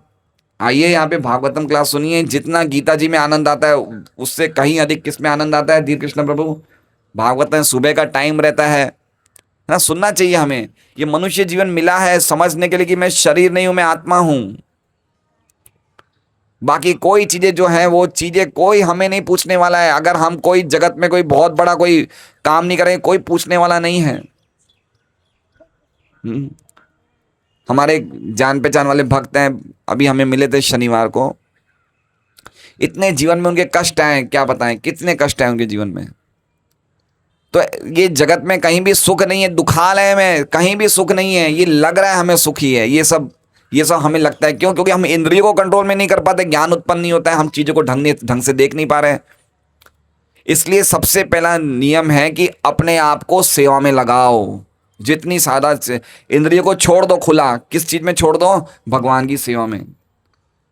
Speaker 1: आइए यहाँ पे भागवतम क्लास सुनिए। जितना गीता जी में आनंद आता है उससे कहीं अधिक किस में आनंद आता है? धीर कृष्ण प्रभु भागवत में सुबह का टाइम रहता है ना। सुनना चाहिए हमें। ये मनुष्य जीवन मिला है समझने के लिए कि मैं शरीर नहीं हूं, मैं आत्मा हूं। बाकी कोई चीजें जो है वो चीजें कोई हमें नहीं पूछने वाला है। अगर हम कोई जगत में कोई बहुत बड़ा कोई काम नहीं करें, कोई पूछने वाला नहीं है। हमारे जान पहचान वाले भक्त हैं, अभी हमें मिले थे शनिवार को। इतने जीवन में उनके कष्ट आए, क्या बताएं कितने कष्ट आए उनके जीवन में। तो ये जगत में कहीं भी सुख नहीं है, दुखालय में कहीं भी सुख नहीं है। ये लग रहा है हमें सुख ही है, ये सब हमें लगता है। क्यों? क्योंकि हम इंद्रियों को कंट्रोल में नहीं कर पाते, ज्ञान उत्पन्न नहीं होता है, हम चीजों को ढंग से देख नहीं पा रहे। इसलिए सबसे पहला नियम है कि अपने आप को सेवा में लगाओ। जितनी सादा इंद्रियों को छोड़ दो खुला। किस चीज में छोड़ दो? भगवान की सेवा में।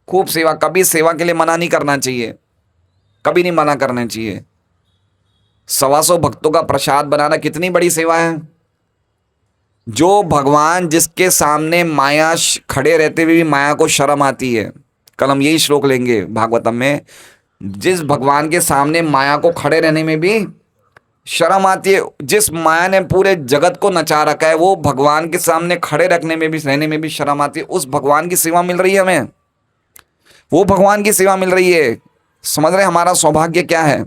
Speaker 1: खूब सेवा। कभी सेवा के लिए मना नहीं करना चाहिए, कभी नहीं मना करना चाहिए। 125 भक्तों का प्रसाद बनाना कितनी बड़ी सेवा है। जो भगवान जिसके सामने माया खड़े रहते हुए भी माया को शर्म आती है। कल हम यही श्लोक लेंगे भागवतम में। जिस भगवान के सामने माया को खड़े रहने में भी शर्म आती है, जिस माया ने पूरे जगत को नचा रखा है, वो भगवान के सामने खड़े रखने में भी रहने में भी शर्म आती है। उस भगवान की सेवा मिल रही है हमें, वो भगवान की सेवा मिल रही है। समझ रहे हमारा सौभाग्य क्या है।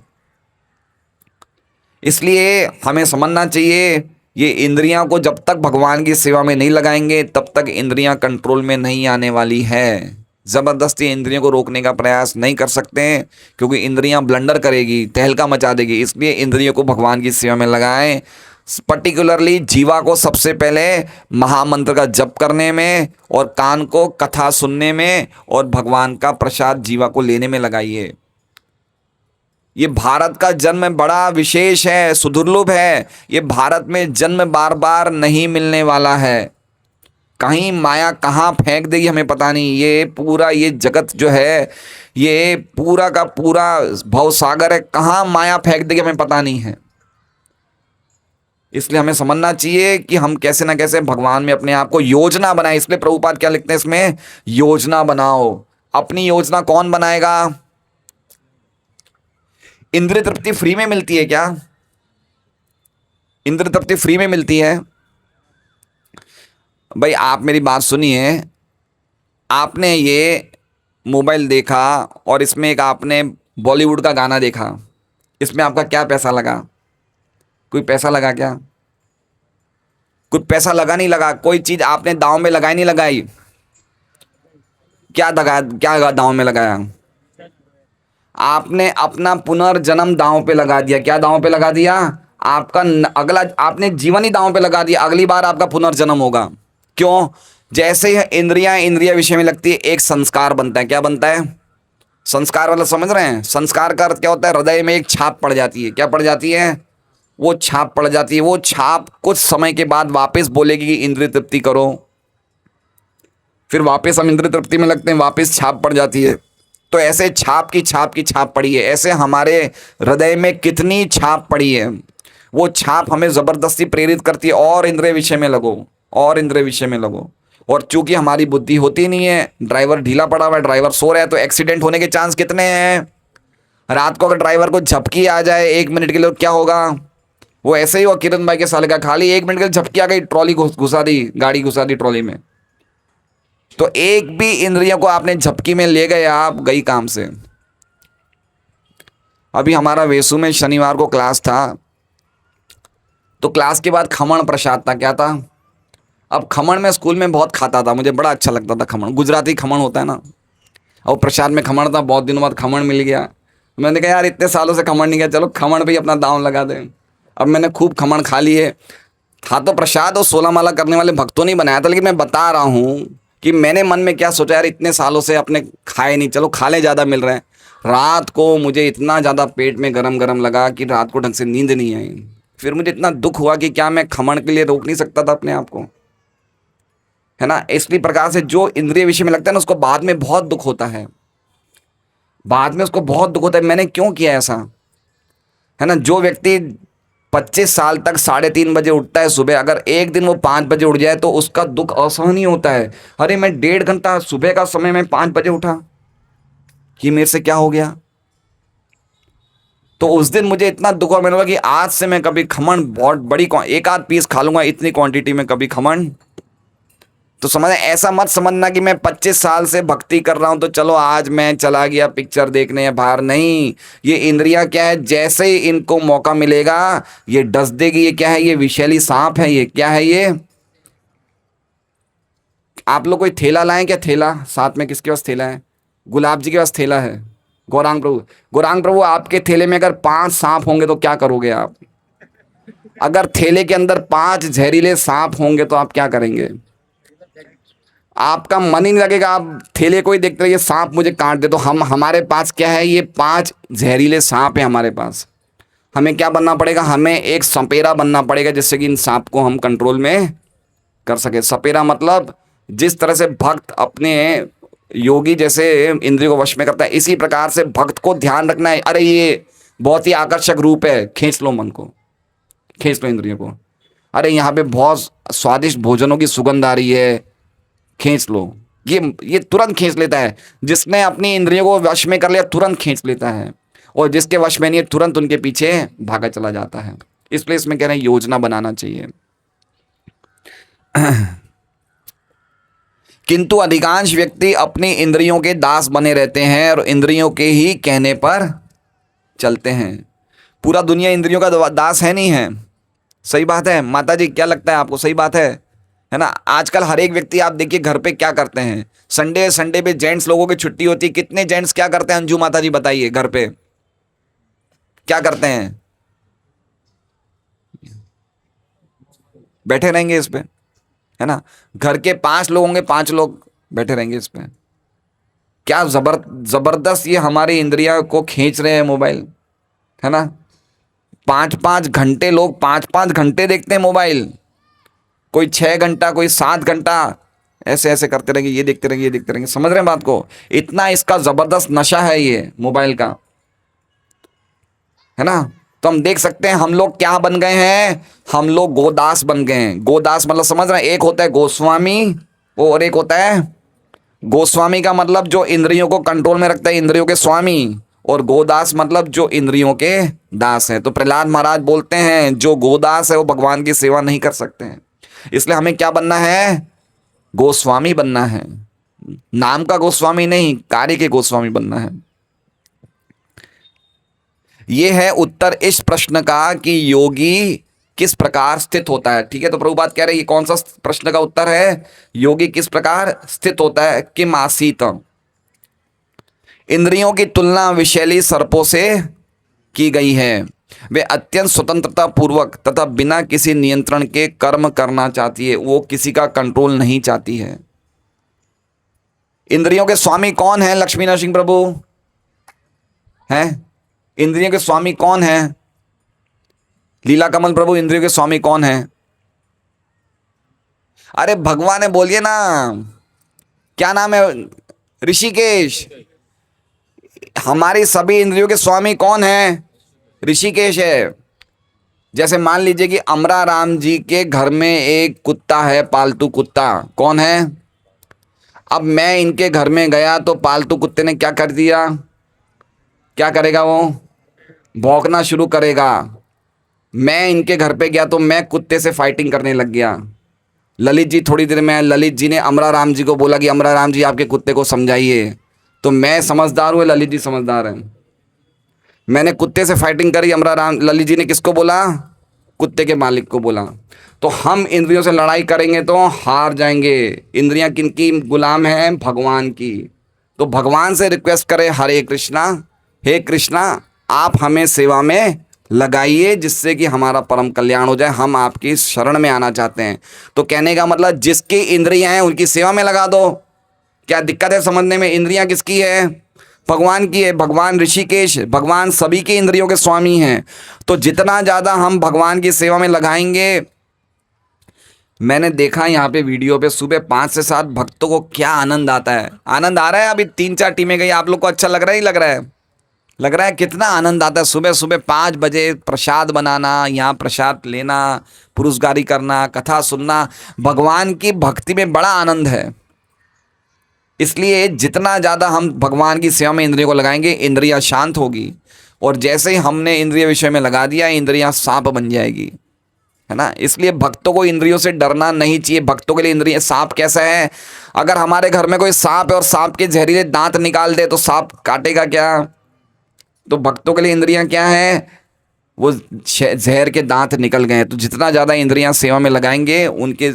Speaker 1: इसलिए हमें समझना चाहिए ये इंद्रियां को जब तक भगवान की सेवा में नहीं लगाएंगे तब तक इंद्रियां कंट्रोल में नहीं आने वाली है। ज़बरदस्ती इंद्रियों को रोकने का प्रयास नहीं कर सकते हैं, क्योंकि इंद्रियां ब्लंडर करेगी, तहलका मचा देगी। इसलिए इंद्रियों को भगवान की सेवा में लगाएं। पर्टिकुलरली जीवा को सबसे पहले महामंत्र का जप करने में और कान को कथा सुनने में और भगवान का प्रसाद जीवा को लेने में लगाइए। ये भारत का जन्म बड़ा विशेष है, सुदुर्लभ है। ये भारत में जन्म बार बार नहीं मिलने वाला है। कहीं माया कहाँ फेंक देगी हमें पता नहीं। ये पूरा ये जगत जो है, ये पूरा का पूरा भवसागर है, कहाँ माया फेंक देगी हमें पता नहीं है। इसलिए हमें समझना चाहिए कि हम कैसे ना कैसे भगवान में अपने आप को योजना बनाए। इसलिए प्रभुपाद क्या लिखते हैं इसमें? योजना बनाओ। अपनी योजना कौन बनाएगा? इंद्रिय तृप्ति फ्री में मिलती है क्या? इंद्रिय तृप्ति फ्री में मिलती है? भाई आप मेरी बात सुनिए। आपने ये मोबाइल देखा और इसमें एक आपने बॉलीवुड का गाना देखा, इसमें आपका क्या पैसा लगा? कोई पैसा लगा क्या? कोई पैसा लगा नहीं लगा। कोई चीज आपने दांव में लगाई नहीं लगाई। क्या दांव में लगाया? आपने अपना पुनर्जन्म दांव पे लगा दिया। क्या दांव पे लगा दिया? आपका अगला आपने जीवन ही दांव पे लगा दिया। अगली बार आपका पुनर्जन्म होगा। क्यों? जैसे ही इंद्रिया विषय में लगती है, एक संस्कार बनता है। क्या बनता है? संस्कार वाला समझ रहे हैं? संस्कार का अर्थ क्या होता है? हृदय में एक छाप पड़ जाती है। क्या पड़ जाती है? वो छाप पड़ जाती है। वो छाप कुछ समय के बाद वापस बोलेगी कि इंद्रिय तृप्ति करो, फिर वापस हम इंद्रिय तृप्ति में लगते हैं, वापस छाप पड़ जाती है। तो ऐसे छाप की छाप की छाप पड़ी है। ऐसे हमारे हृदय में कितनी छाप पड़ी है। वो छाप हमें ज़बरदस्ती प्रेरित करती है, और इंद्रिय विषय में लगो, और इंद्रिय विषय में लगो। और चूंकि हमारी बुद्धि होती नहीं है, ड्राइवर ढीला पड़ा हुआ है, ड्राइवर सो रहा है, तो एक्सीडेंट होने के चांस कितने हैं। रात को अगर ड्राइवर को झपकी आ जाए 1 मिनट के लिए, क्या होगा। वो ऐसे ही हुआ किरण भाई के साल का, खाली 1 मिनट के लिए झपकी आ गई, ट्रॉली घुसा दी, गाड़ी घुसा दी ट्रॉली में। तो एक भी इंद्रियों को आपने झपकी में ले गए, आप गई काम से। अभी हमारा वेसु में शनिवार को क्लास था, तो क्लास के बाद खमण प्रसाद था। क्या था। अब खमण मैं स्कूल में बहुत खाता था, मुझे बड़ा अच्छा लगता था खमण, गुजराती खमण होता है ना। और प्रसाद में खमण था, बहुत दिनों बाद खमण मिल गया। मैंने कहा यार इतने सालों से खमण नहीं गया, चलो खमण भी अपना दांव लगा दें। अब मैंने खूब खमण खा लिए। था तो प्रसाद और 16 माला करने वाले भक्तों ने बनाया था, लेकिन मैं बता रहा हूँ कि मैंने मन में क्या सोचा, यार इतने सालों से अपने खाए नहीं, चलो खा लें, ज़्यादा मिल रहे हैं। रात को मुझे इतना ज़्यादा पेट में गरम गरम लगा कि रात को ढंग से नींद नहीं आई। फिर मुझे इतना दुख हुआ कि क्या मैं खमण के लिए रोक नहीं सकता था अपने आप को, है ना। इसलिए प्रकार से जो इंद्रिय विषय में लगता है ना, उसको बाद में बहुत दुख होता है, बाद में उसको बहुत दुख होता है, मैंने क्यों किया ऐसा, है ना। जो व्यक्ति 25 साल तक 3:30 बजे उठता है सुबह, अगर एक दिन वो 5 बजे उठ जाए तो उसका दुख असहनीय होता है। अरे मैं 1.5 घंटा सुबह का समय में 5 बजे उठा, कि मेरे से क्या हो गया। तो उस दिन मुझे इतना दुख हुआ, मैंने बोला कि आज से मैं कभी खमण, बहुत बड़ी एक आध पीस खा लूंगा, इतनी क्वांटिटी में कभी खमण। तो समझ, ऐसा मत समझना कि मैं 25 साल से भक्ति कर रहा हूं तो चलो आज मैं चला गया पिक्चर देखने या बाहर, नहीं। ये इंद्रियां क्या है, जैसे ही इनको मौका मिलेगा ये डस देगी। ये क्या है, ये विषैली सांप है। ये क्या है, ये आप लोग कोई थैला लाएं क्या, थैला साथ में, किसके पास थैला है। गुलाब जी के पास थैला है। गौरांग प्रभु, गौरांग प्रभु आपके थैले में अगर 5 सांप होंगे तो क्या करोगे आप। अगर थैले के अंदर 5 जहरीले सांप होंगे तो आप क्या करेंगे। आपका मन ही नहीं लगेगा, आप थैले को ही देखते रहिए, सांप मुझे काट दे। तो हमारे पास क्या है, ये 5 जहरीले सांप है हमारे पास। हमें क्या बनना पड़ेगा, हमें एक सपेरा बनना पड़ेगा, जिससे कि इन सांप को हम कंट्रोल में कर सके। सपेरा मतलब जिस तरह से भक्त अपने योगी जैसे इंद्रियों को वश में करता है, इसी प्रकार से भक्त को ध्यान रखना है। अरे ये बहुत ही आकर्षक रूप है, खींच लो मन को, खींच लो इंद्रियों को। अरे यहाँ पे बहुत स्वादिष्ट भोजनों की सुगंध आ रही है, खींच लो। ये तुरंत खींच लेता है। जिसने अपनी इंद्रियों को वश में कर लिया तुरंत खींच लेता है, और जिसके वश में नहीं है तुरंत उनके पीछे भागा चला जाता है। इसलिए इसमें कह रहे हैं योजना बनाना चाहिए। किंतु अधिकांश व्यक्ति अपनी इंद्रियों के दास बने रहते हैं और इंद्रियों के ही कहने पर चलते हैं। पूरा दुनिया इंद्रियों का दास है, नहीं है। सही बात है माता जी, क्या लगता है आपको, सही बात है ना। आजकल हर एक व्यक्ति आप देखिए घर पे क्या करते हैं। संडे पे जेंट्स लोगों की छुट्टी होती है, कितने जेंट्स क्या करते हैं, अंजू माता जी बताइए, घर पे क्या करते हैं। बैठे रहेंगे इस पे, है ना। घर के 5 लोग होंगे, 5 लोग बैठे रहेंगे इस पे। क्या जबरदस्त ये हमारी इंद्रियां को खींच रहे हैं मोबाइल, है ना। 5-5 घंटे लोग 5-5 घंटे देखते हैं मोबाइल, कोई 6 घंटा, कोई 7 घंटा, ऐसे ऐसे करते रहेंगे, ये देखते रहेंगे, ये देखते रहेंगे। समझ रहे हैं बात को, इतना इसका जबरदस्त नशा है ये मोबाइल का, है ना। तो हम देख सकते हैं हम लोग क्या बन गए हैं, हम लोग गोदास बन गए हैं। गोदास मतलब समझ रहे हैं, एक होता है गोस्वामी और एक होता है गोस्वामी का मतलब जो इंद्रियों को कंट्रोल में रखता है, इंद्रियों के स्वामी। और गोदास मतलब जो इंद्रियों के दास है। तो प्रहलाद महाराज बोलते हैं जो गोदास है वो भगवान की सेवा नहीं कर सकते हैं। इसलिए हमें क्या बनना है, गोस्वामी बनना है। नाम का गोस्वामी नहीं, कार्य के गोस्वामी बनना है। यह है उत्तर इस प्रश्न का कि योगी किस प्रकार स्थित होता है। ठीक है, तो प्रभुपाद कह रहे हैं ये कौन सा प्रश्न का उत्तर है, योगी किस प्रकार स्थित होता है। किम आसीत, इंद्रियों की तुलना विषैली सर्पों से की गई है। वे अत्यंत स्वतंत्रता पूर्वक तथा बिना किसी नियंत्रण के कर्म करना चाहती है, वो किसी का कंट्रोल नहीं चाहती है। इंद्रियों के स्वामी कौन है, लक्ष्मी नरसिंह प्रभु हैं। इंद्रियों के स्वामी कौन है, लीला कमल प्रभु इंद्रियों के स्वामी कौन है? अरे भगवान है, बोलिए ना, क्या नाम है? ऋषिकेश। हमारी सभी इंद्रियों के स्वामी कौन है? ऋषिकेश है। जैसे मान लीजिए कि अमरा राम जी के घर में एक कुत्ता है, पालतू कुत्ता, कौन है? अब मैं इनके घर में गया तो पालतू कुत्ते ने क्या कर दिया? क्या करेगा वो? भौंकना शुरू करेगा। मैं इनके घर पे गया तो मैं कुत्ते से फाइटिंग करने लग गया। ललित जी थोड़ी देर में, ललित जी ने अमरा राम जी को बोला कि अमरा राम जी आपके कुत्ते को समझाइए। तो मैं समझदार हूँ, ललित जी समझदार हैं। मैंने कुत्ते से फाइटिंग करी, ललित जी ने किसको बोला? कुत्ते के मालिक को बोला। तो हम इंद्रियों से लड़ाई करेंगे तो हार जाएंगे। इंद्रियां किनकी गुलाम हैं? भगवान की। तो भगवान से रिक्वेस्ट करें, हरे कृष्णा, हे कृष्णा आप हमें सेवा में लगाइए जिससे कि हमारा परम कल्याण हो जाए, हम आपकी शरण में आना चाहते हैं। तो कहने का मतलब जिसकी इंद्रियां हैं उनकी सेवा में लगा दो। क्या दिक्कत है समझने में? इंद्रियां किसकी है? भगवान की है। भगवान ऋषिकेश, भगवान सभी के इंद्रियों के स्वामी हैं। तो जितना ज़्यादा हम भगवान की सेवा में लगाएंगे, मैंने देखा यहाँ पे वीडियो पे सुबह 5 से 7 भक्तों को क्या आनंद आता है। आनंद आ रहा है? अभी 3-4 टीमें गई, आप लोग को अच्छा लग रहा है? ही लग रहा है? लग रहा है कितना आनंद आता है। सुबह सुबह 5 बजे प्रसाद बनाना, यहाँ प्रसाद लेना, पुरुषगारी करना, कथा सुनना, भगवान की भक्ति में बड़ा आनंद है। इसलिए जितना ज़्यादा हम भगवान की सेवा में इंद्रियों को लगाएंगे, इंद्रियां शांत होगी। और जैसे ही हमने इंद्रिय विषय में लगा दिया, इंद्रियां सांप बन जाएगी, है ना। इसलिए भक्तों को इंद्रियों से डरना नहीं चाहिए। भक्तों के लिए इंद्रिय, सांप कैसा है? अगर हमारे घर में कोई सांप है और सांप के जहरीले दांत निकाल दे तो सांप काटेगा क्या? तो भक्तों के लिए इंद्रियां क्या है? वो जहर के दांत निकल गए। तो जितना ज़्यादा इंद्रियां सेवा में लगाएंगे, उनके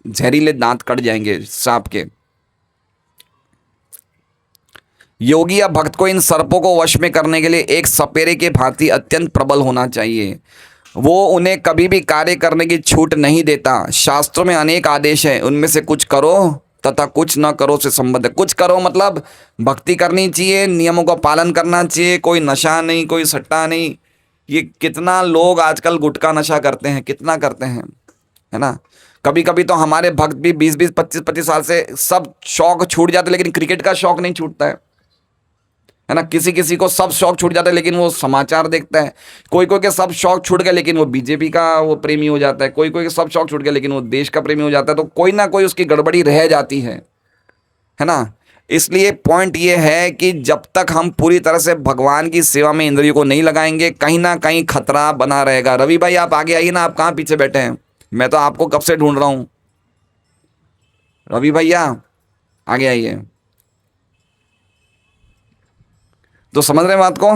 Speaker 1: जहरीले दांत कट जाएंगे सांप के। योगी या भक्त को इन सर्पों को वश में करने के लिए एक सपेरे के भांति अत्यंत प्रबल होना चाहिए। वो उन्हें कभी भी कार्य करने की छूट नहीं देता। शास्त्रों में अनेक आदेश हैं, उनमें से कुछ करो तथा कुछ न करो से संबंध है। कुछ करो मतलब भक्ति करनी चाहिए, नियमों का पालन करना चाहिए, कोई नशा नहीं, कोई सट्टा नहीं। ये कितना लोग आजकल गुटखा नशा करते हैं, कितना करते हैं, है ना। कभी कभी तो हमारे भक्त भी 20-20, 25-25 साल से सब शौक छूट जाते, लेकिन क्रिकेट का शौक नहीं छूटता है ना। किसी किसी को सब शौक छूट जाता है लेकिन वो समाचार देखता है। कोई कोई के सब शौक छूट गए लेकिन वो बीजेपी का वो प्रेमी हो जाता है। कोई कोई के सब शौक छूट गए लेकिन वो देश का प्रेमी हो जाता है। तो कोई ना कोई उसकी गड़बड़ी रह जाती है ना। इसलिए पॉइंट ये है कि जब तक हम पूरी तरह से भगवान की सेवा में इंद्रियों को नहीं लगाएंगे, कहीं ना कहीं खतरा बना रहेगा। रवि भाई आप आगे आइए ना, आप कहाँ पीछे बैठे हैं? मैं तो आपको कब से ढूंढ रहा हूँ। रवि भैया आगे आइए। तो समझ रहे हैं बात को?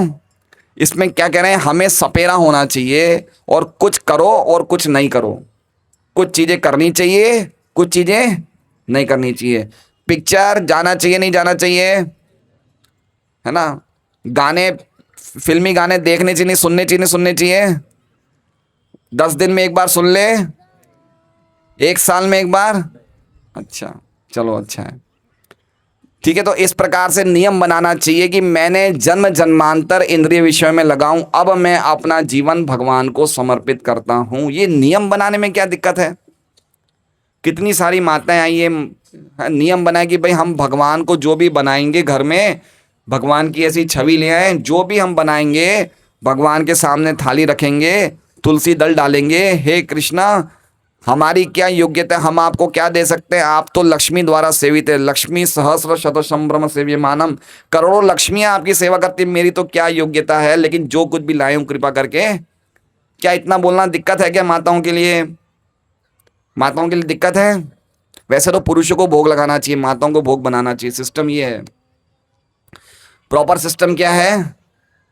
Speaker 1: इसमें क्या कह रहे हैं? हमें सपेरा होना चाहिए और कुछ करो और कुछ नहीं करो। कुछ चीज़ें करनी चाहिए, कुछ चीज़ें नहीं करनी चाहिए। पिक्चर जाना चाहिए, नहीं जाना चाहिए, है ना। गाने, फिल्मी गाने देखने चाहिए, नहीं सुनने चाहिए, नहीं सुनने चाहिए। 10 दिन में एक बार सुन ले, 1 साल में एक बार, अच्छा चलो अच्छा है, ठीक है। तो इस प्रकार से नियम बनाना चाहिए कि मैंने जन्म जन्मांतर इंद्रिय विषय में लगाऊं, अब मैं अपना जीवन भगवान को समर्पित करता हूं। ये नियम बनाने में क्या दिक्कत है? कितनी सारी माताएं आई ये नियम बनाए कि भाई हम भगवान को जो भी बनाएंगे घर में, भगवान की ऐसी छवि ले आए, जो भी हम बनाएंगे भगवान के सामने थाली रखेंगे, तुलसी दल डालेंगे, हे कृष्णा हमारी क्या योग्यता है, हम आपको क्या दे सकते हैं? आप तो लक्ष्मी द्वारा सेवित है। लक्ष्मी सहस्र शत संभ्रम सेव्यमानम, करोड़ों लक्ष्मियां आपकी सेवा करती, मेरी तो क्या योग्यता है? लेकिन जो कुछ भी लाए हूं कृपा करके। क्या इतना बोलना दिक्कत है क्या माताओं के लिए? माताओं के लिए दिक्कत है? वैसे तो पुरुषों को भोग लगाना चाहिए, माताओं को भोग बनाना चाहिए। सिस्टम ये है, प्रॉपर सिस्टम क्या है?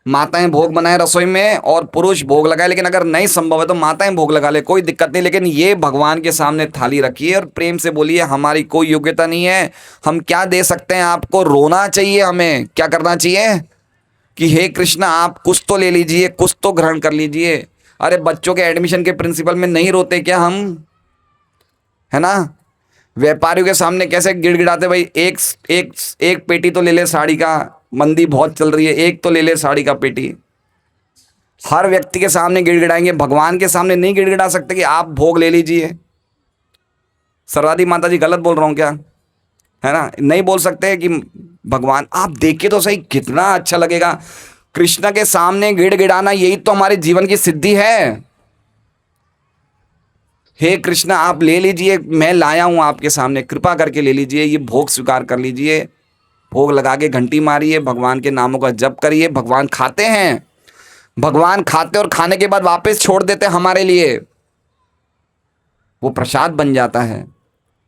Speaker 1: माताएं भोग बनाए रसोई में और पुरुष भोग लगाए। लेकिन अगर नहीं संभव है तो माताएं भोग लगा ले, कोई दिक्कत नहीं। लेकिन ये भगवान के सामने थाली रखिए और प्रेम से बोलिए हमारी कोई योग्यता नहीं है, हम क्या दे सकते हैं आपको? रोना चाहिए हमें। क्या करना चाहिए? कि हे कृष्णा आप कुछ तो ले लीजिए, कुछ तो ग्रहण कर लीजिए। अरे बच्चों के एडमिशन के प्रिंसिपल में नहीं रोते क्या हम, है ना। व्यापारियों के सामने कैसे गिड़गिड़ाते, भाई एक एक एक पेटी तो ले ले साड़ी का, मंदी बहुत चल रही है, एक तो ले ले साड़ी का पेटी। हर व्यक्ति के सामने गिड़गिड़ाएंगे, भगवान के सामने नहीं गिड़गिड़ा सकते कि आप भोग ले लीजिए। सर्वादी माता जी गलत बोल रहा हूँ क्या? है ना, नहीं बोल सकते कि भगवान, आप देखिए तो सही कितना अच्छा लगेगा कृष्ण के सामने गिड़गिड़ाना। यही तो हमारे जीवन की सिद्धि है। हे कृष्ण, आप ले लीजिए, मैं लाया हूं आपके सामने, कृपा करके ले लीजिए, ये भोग स्वीकार कर लीजिए। भोग लगा के घंटी मारिए, भगवान के नामों का जप करिए। भगवान खाते हैं, भगवान खाते और खाने के बाद वापस छोड़ देते हमारे लिए, वो प्रसाद बन जाता है।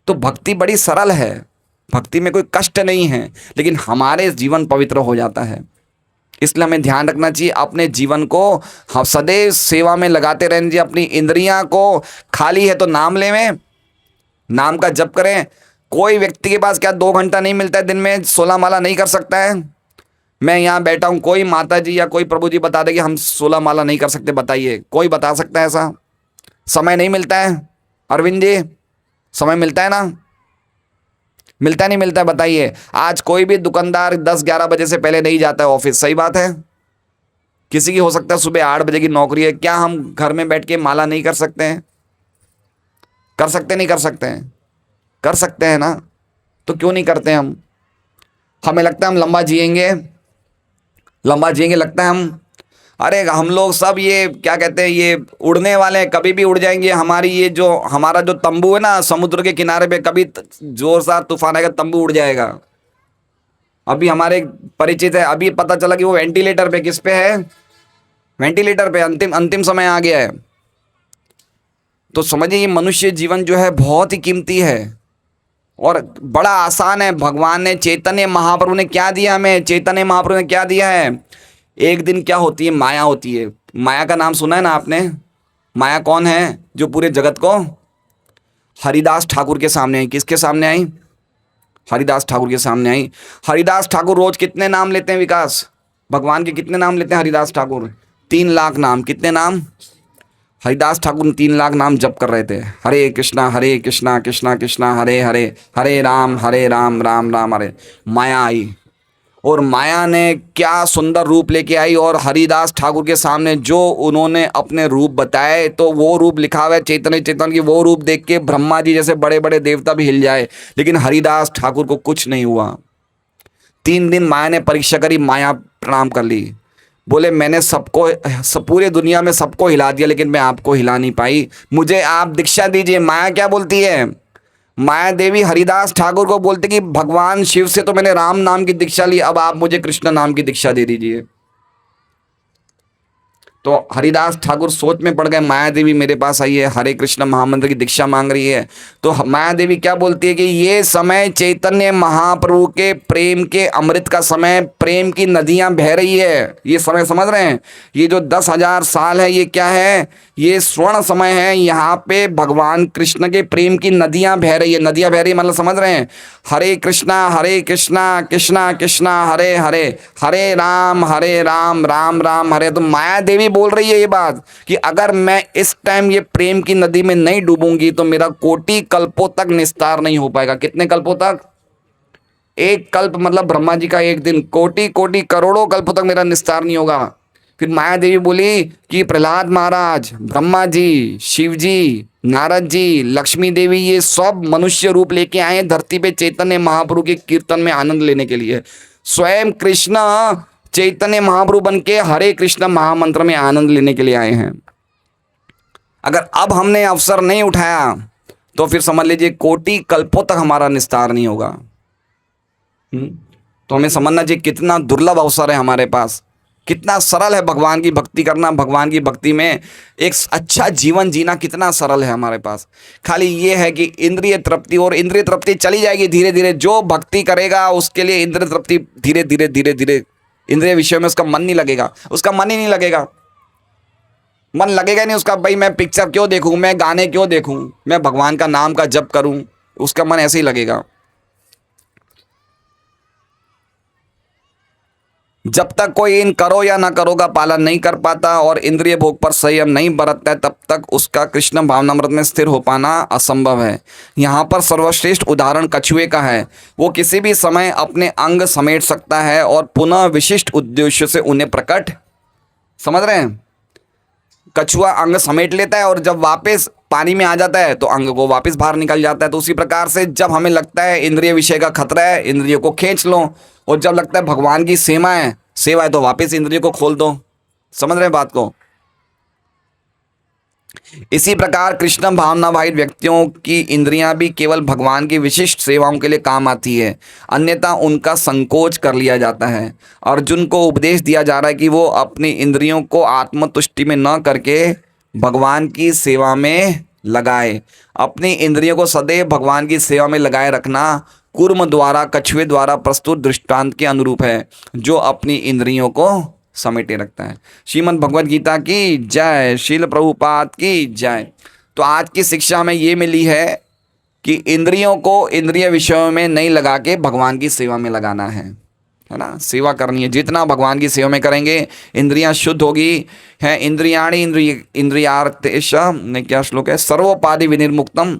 Speaker 1: तो भक्ति बड़ी सरल है, भक्ति में कोई कष्ट नहीं है, लेकिन हमारे जीवन पवित्र हो जाता है। इसलिए हमें ध्यान रखना चाहिए, अपने जीवन को हम सदैव सेवा में लगाते रहना चाहिए। अपनी इंद्रियां को, खाली है तो नाम लें, नाम का जप करें। कोई व्यक्ति के पास क्या 2 घंटा नहीं मिलता है दिन में 16 माला नहीं कर सकता है? मैं यहाँ बैठा हूँ, कोई माता जी या कोई प्रभु जी बता दे कि हम 16 माला नहीं कर सकते, बताइए, कोई बता सकता है ऐसा? समय नहीं मिलता है? अरविंद जी, समय मिलता है ना? मिलता नहीं मिलता है, बताइए। आज कोई भी दुकानदार 10-11 बजे से पहले नहीं जाता है ऑफिस, सही बात है। किसी की हो सकता है सुबह 8 बजे की नौकरी है, क्या हम घर में बैठ के माला नहीं कर सकते हैं? कर सकते नहीं कर सकते हैं? कर सकते हैं ना, तो क्यों नहीं करते हम? हमें लगता है हम लंबा जिएंगे, लंबा जिएंगे लगता है हम। अरे हम लोग सब ये क्या कहते हैं, ये उड़ने वाले हैं, कभी भी उड़ जाएंगे। हमारी ये जो हमारा जो तंबू है ना समुद्र के किनारे पे, कभी जोरदार तूफान आएगा तंबू उड़ जाएगा। अभी हमारे परिचित है, अभी पता चला कि वो वेंटिलेटर पे, किस पे है? वेंटिलेटर पे, अंतिम अंतिम समय आ गया है। तो समझिए ये मनुष्य जीवन जो है बहुत ही कीमती है और बड़ा आसान है। भगवान ने, चैतन्य महाप्रभु ने क्या दिया हमें? चैतन्य महाप्रभु ने क्या दिया है? एक दिन क्या होती है? माया होती है। माया का नाम सुना है ना आपने? माया कौन है जो पूरे जगत को? हरिदास ठाकुर के सामने आई। किसके सामने आई? हरिदास ठाकुर के सामने आई। हरिदास ठाकुर रोज कितने नाम लेते हैं विकास? भगवान के कितने नाम लेते हैं हरिदास ठाकुर? 3 लाख नाम। कितने नाम? हरिदास ठाकुर ने 3 लाख नाम जप कर रहे थे। हरे कृष्णा कृष्णा कृष्णा हरे हरे, हरे राम राम राम हरे। माया आई और माया ने क्या सुंदर रूप लेके आई, और हरिदास ठाकुर के सामने जो उन्होंने अपने रूप बताए, तो वो रूप लिखा हुआ है चैतन्य चेतन की। वो रूप देख के ब्रह्मा जी जैसे बड़े बड़े देवता भी हिल जाए, लेकिन हरिदास ठाकुर को कुछ नहीं हुआ। 3 दिन माया ने परीक्षा करी, माया प्रणाम कर ली, बोले मैंने सबको, पूरे दुनिया में सबको हिला दिया, लेकिन मैं आपको हिला नहीं पाई, मुझे आप दीक्षा दीजिए। माया क्या बोलती है? माया देवी हरिदास ठाकुर को बोलते कि भगवान शिव से तो मैंने राम नाम की दीक्षा ली, अब आप मुझे कृष्ण नाम की दीक्षा दे दीजिए। तो हरिदास ठाकुर सोच में पड़ गए, माया देवी मेरे पास आई है, हरे कृष्ण महामंत्र की दीक्षा मांग रही है। तो माया देवी क्या बोलती है कि ये समय चैतन्य महाप्रभु के प्रेम के अमृत का समय, प्रेम की नदियां बह रही है। ये समय समझ रहे हैं? ये जो 10,000 साल है, ये क्या है? ये स्वर्ण समय है। यहाँ पे भगवान कृष्ण के प्रेम की नदियां बह रही है। नदियां बह रही है मतलब समझ रहे हैं? हरे कृष्णा कृष्णा कृष्णा हरे हरे, हरे राम राम राम हरे। तो माया देवी बोल रही है ये बात कि अगर मैं इस टाइम ये प्रेम की नदी में नहीं डूबूंगी तो मेरा कोटि कल्पों तक निस्तार नहीं हो पाएगा। कितने कल्पों तक? 1 कल्प मतलब ब्रह्मा जी का 1 दिन, कोटि कोटि करोड़ों कल्पों तक मेरा निस्तार नहीं होगा। फिर माया देवी बोली कि प्रहलाद महाराज, ब्रह्मा जी, शिव जी, नारद जी, लक्ष्मी देवी, ये सब मनुष्य रूप लेके आए हैं धरती पे चैतन्य महाप्रभु के कीर्तन में आनंद लेने के लिए। स्वयं कृष्ण चैतन्य महाप्रभु बन के हरे कृष्ण महामंत्र में आनंद लेने के लिए आए हैं। अगर अब हमने अवसर नहीं उठाया तो फिर समझ लीजिए कोटि कल्पों तक हमारा निस्तार नहीं होगा। तो हमें समझना चाहिए कितना दुर्लभ अवसर है हमारे पास, कितना सरल है भगवान की भक्ति करना। भगवान की भक्ति में एक अच्छा जीवन जीना कितना सरल है हमारे पास। खाली ये है कि इंद्रिय तृप्ति, और इंद्रिय तृप्ति चली जाएगी धीरे धीरे। जो भक्ति करेगा उसके लिए इंद्रिय तृप्ति धीरे धीरे धीरे धीरे, इंद्रिय विषय में उसका मन नहीं लगेगा, उसका मन ही नहीं लगेगा, मन लगेगा नहीं उसका। भाई मैं पिक्चर क्यों देखूं, मैं गाने क्यों देखूं, मैं भगवान का नाम का जप करूं, उसका मन ऐसे ही लगेगा। जब तक कोई इन करो या ना करो का पालन नहीं कर पाता और इंद्रिय भोग पर संयम नहीं बरतता है, तब तक उसका कृष्ण भावनामृत में स्थिर हो पाना असंभव है। यहाँ पर सर्वश्रेष्ठ उदाहरण कछुए का है। वो किसी भी समय अपने अंग समेट सकता है और पुनः विशिष्ट उद्देश्य से उन्हें प्रकट, समझ रहे हैं, कछुआ अंग समेट लेता है और जब वापस पानी में आ जाता है तो अंग को वापस बाहर निकल जाता है। तो उसी प्रकार से जब हमें लगता है इंद्रिय विषय का खतरा है, इंद्रियों को खींच लो, और जब लगता है भगवान की सेवा है तो वापस इंद्रियों को खोल दो। समझ रहे हैं बात को? इसी प्रकार कृष्ण भावनावाहित व्यक्तियों की इंद्रियां भी केवल भगवान की विशिष्ट सेवाओं के लिए काम आती है, अन्यथा उनका संकोच कर लिया जाता है। अर्जुन को उपदेश दिया जा रहा है कि वो अपनी इंद्रियों को आत्मतुष्टि में न करके भगवान की सेवा में लगाए। अपनी इंद्रियों को सदैव भगवान की सेवा में लगाए रखना कूर्म द्वारा, कछुए द्वारा प्रस्तुत दृष्टांत के अनुरूप है, जो अपनी इंद्रियों को समेटे रखता है। श्रीमद् भगवद गीता की जय, शील प्रभुपाद की जय। तो आज की शिक्षा हमें ये मिली है कि इंद्रियों को इंद्रिय विषयों में नहीं लगा के भगवान की सेवा में लगाना है ना। सेवा करनी है, जितना भगवान की सेवा में करेंगे इंद्रियां शुद्ध होगी। है इंद्रियाणि इंद्रियार्थेश ने क्या श्लोक है, सर्वोपाधि विनिर्मुक्तम।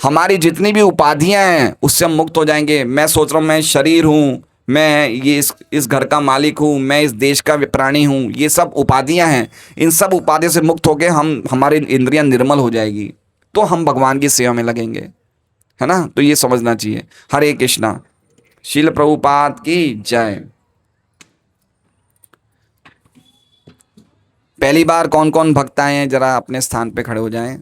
Speaker 1: हमारी जितनी भी उपाधियां हैं उससे हम मुक्त हो जाएंगे। मैं सोच रहा हूँ मैं शरीर हूँ, मैं ये इस घर का मालिक हूँ, मैं इस देश का प्राणी हूँ, ये सब उपाधियां हैं। इन सब उपाधियों से मुक्त होकर हमारी इंद्रियां निर्मल हो जाएगी, तो हम भगवान की सेवा में लगेंगे, है ना। तो ये समझना चाहिए। हरे कृष्णा। शील प्रभुपाद की जय। पहली बार कौन कौन भक्त आए हैं, जरा अपने स्थान पे खड़े हो जाएं।